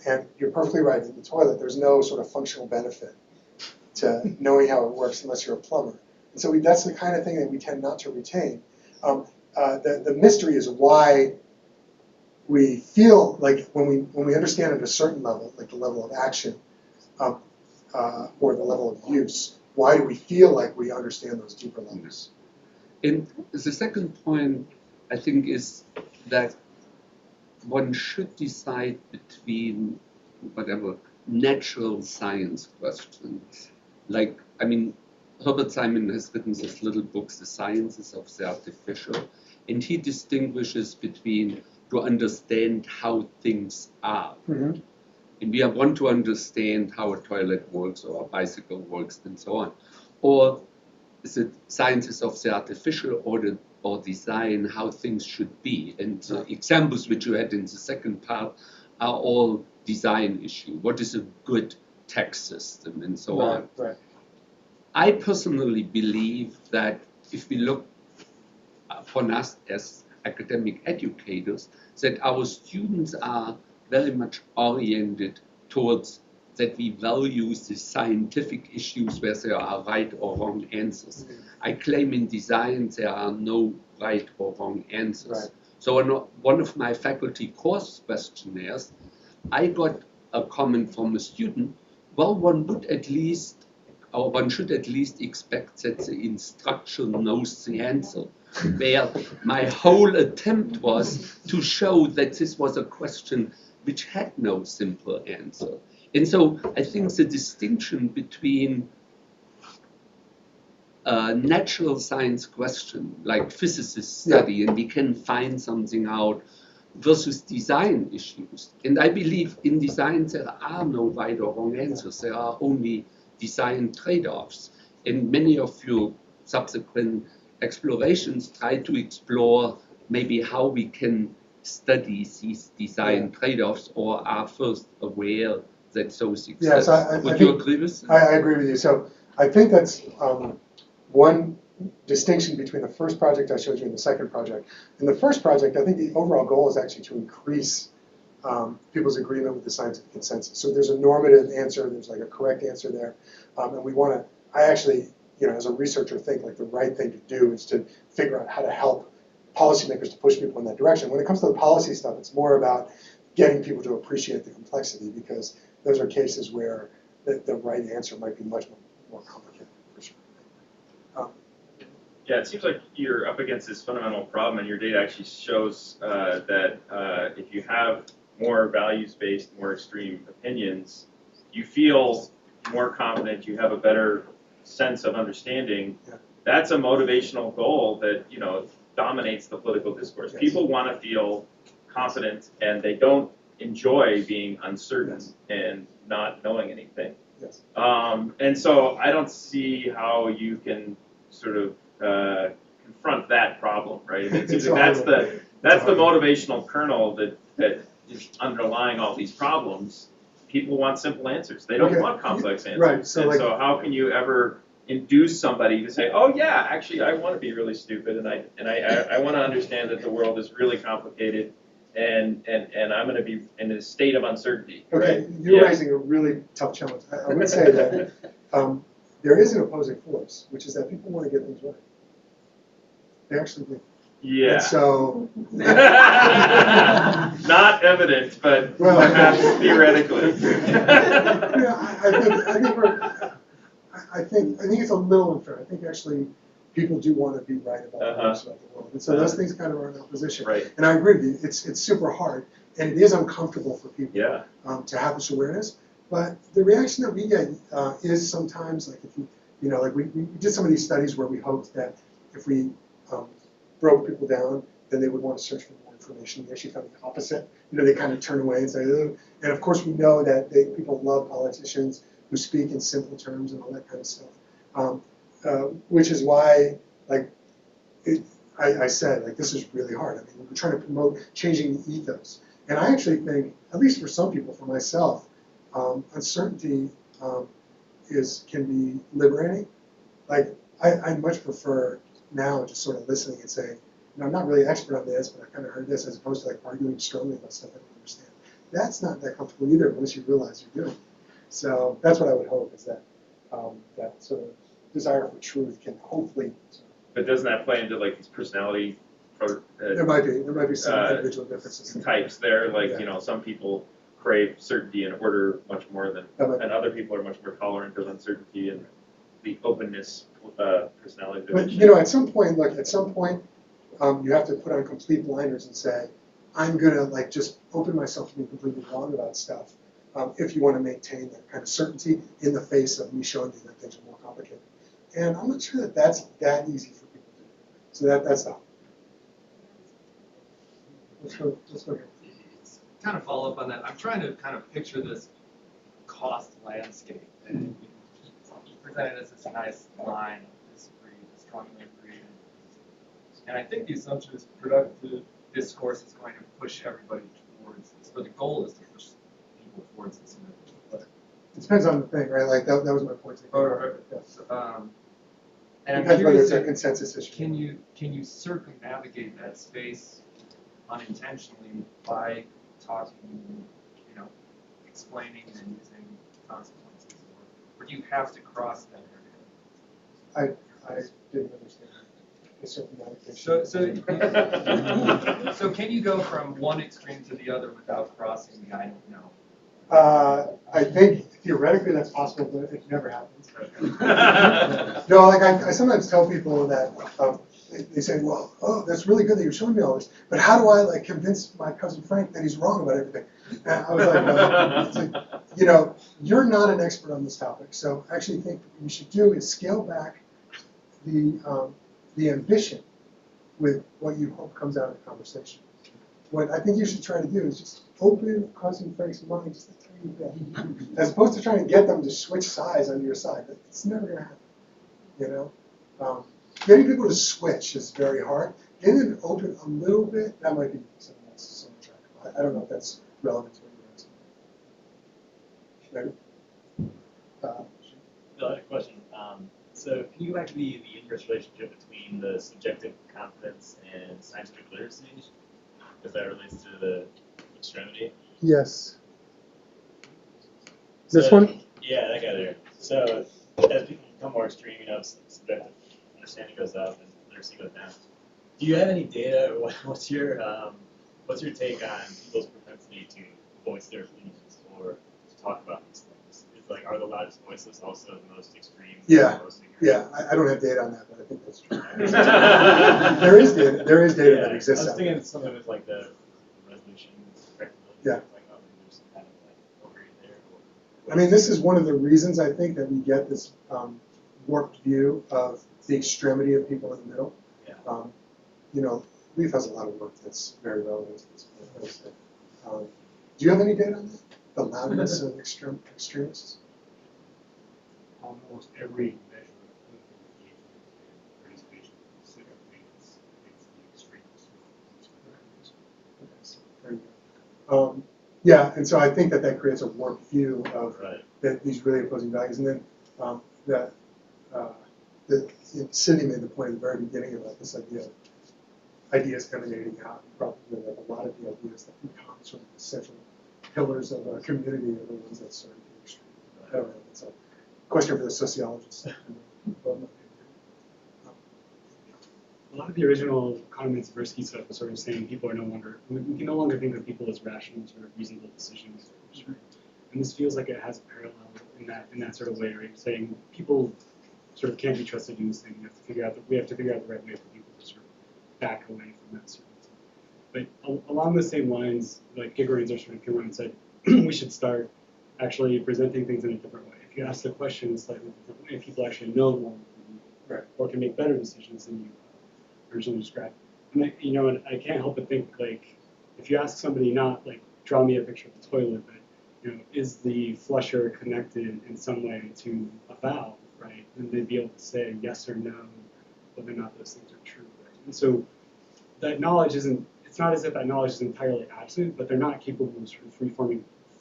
C: And you're perfectly right, in the toilet, there's no sort of functional benefit to knowing how it works unless you're a plumber. And so that's the kind of thing that we tend not to retain. The mystery is why we feel like when we understand at a certain level, like the level of action or the level of use, why do we feel like we understand those deeper levels?
J: And the second point, I think, is that one should decide between whatever natural science questions. Like, I mean, Herbert Simon has written this little book, The Sciences of the Artificial, and he distinguishes between to understand how things are.
C: Mm-hmm.
J: And we want to understand how a toilet works or a bicycle works and so on. Or is it sciences of the artificial or design how things should be? And the examples which you had in the second part are all design issue. What is a good tax system and so on?
C: Right.
J: I personally believe that if we look upon us as academic educators, that our students are very much oriented towards that we value the scientific issues where there are right or wrong answers. I claim in design there are no right or wrong answers.
C: Right.
J: So on one of my faculty course questionnaires, I got a comment from a student, well, one should at least expect that the instructor knows the answer. Where my whole attempt was to show that this was a question which had no simple answer. And so I think the distinction between a natural science question, like physicists study, and we can find something out, versus design issues. And I believe in design there are no right or wrong answers. There are only design trade-offs. And many of your subsequent explorations try to explore maybe how we can study these design trade-offs or are first aware that those exist.
C: Yes,
J: Would you agree with that?
C: I agree with you. So I think that's one distinction between the first project I showed you and the second project. In the first project, I think the overall goal is actually to increase people's agreement with the scientific consensus. So there's a normative answer, there's like a correct answer there. And we want to, I actually, as a researcher, think like the right thing to do is to figure out how to help policymakers to push people in that direction. When it comes to the policy stuff, it's more about getting people to appreciate the complexity, because those are cases where the right answer might be much more complicated, for sure.
B: Yeah, it seems like you're up against this fundamental problem, and your data actually shows that if you have more values-based, more extreme opinions, you feel more confident, you have a better sense of understanding.
C: Yeah.
B: That's a motivational goal that dominates the political discourse.
C: Yes.
B: People want to feel confident, and they don't enjoy being uncertain and not knowing anything.
C: Yes.
B: And so I don't see how you can sort of confront that problem, right? It seems like that's the motivational kernel that is underlying all these problems. People want simple answers. They don't want complex answers.
C: Right. So,
B: so how can you ever induce somebody to say, oh yeah, actually I want to be really stupid and I want to understand that the world is really complicated and I'm going to be in a state of uncertainty.
C: Okay,
B: right?
C: you're raising a really tough challenge. I would say that there is an opposing force, which is that people want to get things right. They actually do.
B: Yeah.
C: And so
B: not evident, but perhaps theoretically.
C: I think it's a little unfair. I think actually people do want to be right about the world, and so those things kind of are in opposition.
B: Right.
C: And I agree with you. It's super hard, and it is uncomfortable for people to have this awareness. But the reaction that we get is sometimes like if we did some of these studies where we hoped that if we broke people down, then they would want to search for more information. We actually found the opposite. They kind of turn away and say, ugh. And of course we know that people love politicians who speak in simple terms and all that kind of stuff. Which is why, I said, this is really hard. I mean, we're trying to promote changing the ethos. And I actually think, at least for some people, for myself, uncertainty can be liberating. I much prefer now just sort of listening and saying, I'm not really an expert on this, but I kind of heard this, as opposed to like arguing strongly about stuff I don't understand. That's not that comfortable either once you realize you're doing it. So that's what I would hope, is that that sort of desire for truth can hopefully.
B: But doesn't that play into like these personality?
C: There might be some individual differences.
B: Types there, like some people crave certainty and order much more than, and other people are much more tolerant of uncertainty and the openness personality.
C: But at some point, you have to put on complete blinders and say, I'm gonna like just open myself to being completely wrong about stuff. If you want to maintain that kind of certainty in the face of me showing you that things are more complicated. And I'm not sure that that's that easy for people to do. So that's the hope. Let's go here.
I: Kind of follow up on that. I'm trying to kind of picture this cost landscape. And you presented as this nice line of disagree, strongly agree. And I think the assumption is productive discourse is going to push everybody towards this. But the goal is to push people towards this.
C: It depends on the thing, right? Like that was my point.
I: And
C: depends whether it's a consensus issue.
I: Can you circumnavigate that space unintentionally by talking, explaining and using consequences, or do you have to cross that area?
C: I didn't understand.
I: So can you go from one extreme to the other without crossing the I don't know?
C: I think theoretically that's possible, but it never happens. No, like I sometimes tell people that they say, well, that's really good that you're showing me all this, but how do I like convince my cousin Frank that he's wrong about everything? And I was like, you're not an expert on this topic, so I actually think what you should do is scale back the ambition with what you hope comes out of the conversation. What I think you should try to do is just open cousin Frank's mind just a tiny bit, as opposed to trying to get them to switch sides on your side. It's never going to happen. Getting people to switch is very hard. Getting them to open a little bit, that might be something that's somewhat attractive. I don't know if that's relevant to what you're asking.
K: No, I had a question. So can you go back to the inverse relationship between the subjective confidence and scientific literacy, as that relates to the extremity?
C: Yes.
K: So,
C: This one?
K: Yeah, that guy there. So as people become more extreme, subjective understanding goes up and literacy goes down. Do you have any data, or what's your take on people's propensity to voice their opinions or to talk about these things? Are the loudest voices also the most extreme?
C: Yeah, I don't have data on that, but I think that's true. There is data that exists.
K: I was thinking something with like the resolution,
C: yeah.
K: There's some kind of overread there.
C: I mean, this is one of the reasons I think that we get this warped view of the extremity of people in the middle.
K: Yeah.
C: Leaf has a lot of work that's very relevant to this point. Do you have any data on that? The loudness of extremists?
L: Almost every measure of political engagement and participation specifically is the extremist.
C: Very good. Yeah, and so I think that creates a warped view of these really opposing values. And then Cindy made the point at the very beginning about this idea of ideas emanating out. Probably like a lot of the ideas that become sort of the central pillars of a community are the ones that start to be extreme. I don't know. It's a question for the sociologists.
L: A lot of the original Kahneman Tversky stuff was sort of saying we can no longer think of people as rational, sort of reasonable decisions. And this feels like it has a parallel in that sort of way, right? Saying people sort of can't be trusted in this thing. We have to figure out the right way for people to sort of back away from that certainty. But along the same lines, like Gigerenzer sort of came around and said, we should start actually presenting things in a different way. If you ask the question in a slightly different way, people actually know more or can make better decisions than you originally described. And I can't help but think, like, if you ask somebody not like draw me a picture of the toilet, but is the flusher connected in some way to a valve, right? And they'd be able to say yes or no whether or not those things are true, right? And so that knowledge isn't. It's not as if that knowledge is entirely absent, but they're not capable of sort of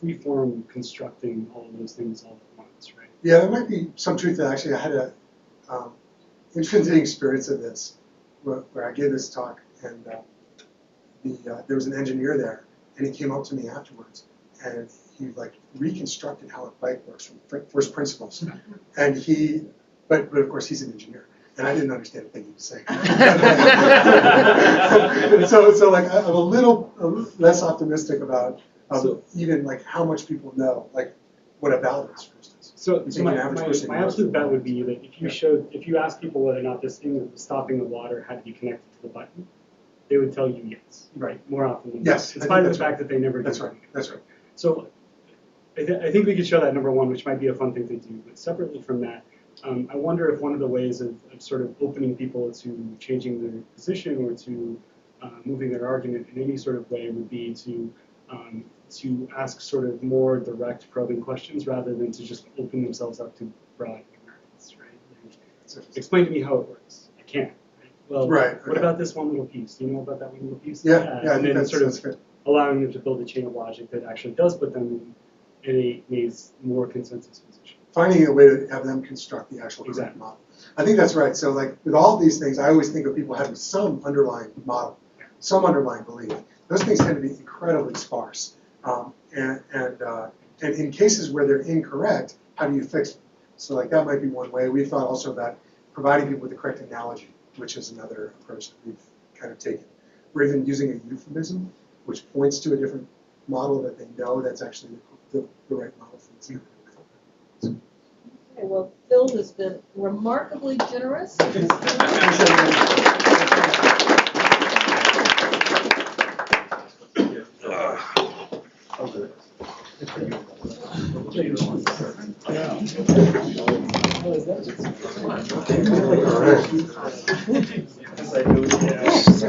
L: freeform constructing all of those things all at once, right?
C: Yeah, there might be some truth to that. Actually, I had a interesting experience of this where I gave this talk, and there was an engineer there, and he came up to me afterwards, and he like reconstructed how a bike works from first principles, and but of course he's an engineer, and I didn't understand a thing he was saying. so like I'm a little less optimistic about even like how much people know, like what a valve is, for instance.
L: So my absolute bet would be that if you ask people whether or not this thing that was stopping the water had to be connected to the button, they would tell you yes, right? More often than not. In spite of the fact that they never do.
C: That's right. That's right.
L: So I think we could show that, number one, which might be a fun thing to do. But separately from that, I wonder if one of the ways of sort of opening people to changing their position or to moving their argument in any sort of way would be to ask sort of more direct probing questions rather than to just open themselves up to broad ignorance, right? Like, explain to me how it works. I can't. Right? Well, what about this one little piece? Do you know about that one little piece?
C: Yeah,
L: and then sort of allowing them to build a chain of logic that actually does put them in a more consensus position.
C: Finding a way to have them construct the actual correct model. I think that's right. So like with all these things, I always think of people having some underlying model, some underlying belief. Those things tend to be incredibly sparse. And in cases where they're incorrect, how do you fix it? So like that might be one way. We thought also about providing people with the correct analogy, which is another approach that we've kind of taken. Or even using a euphemism, which points to a different model that they know that's actually the right model for this.
A: Okay, well, Phil has been remarkably generous.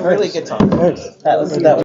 M: Really good talk. That was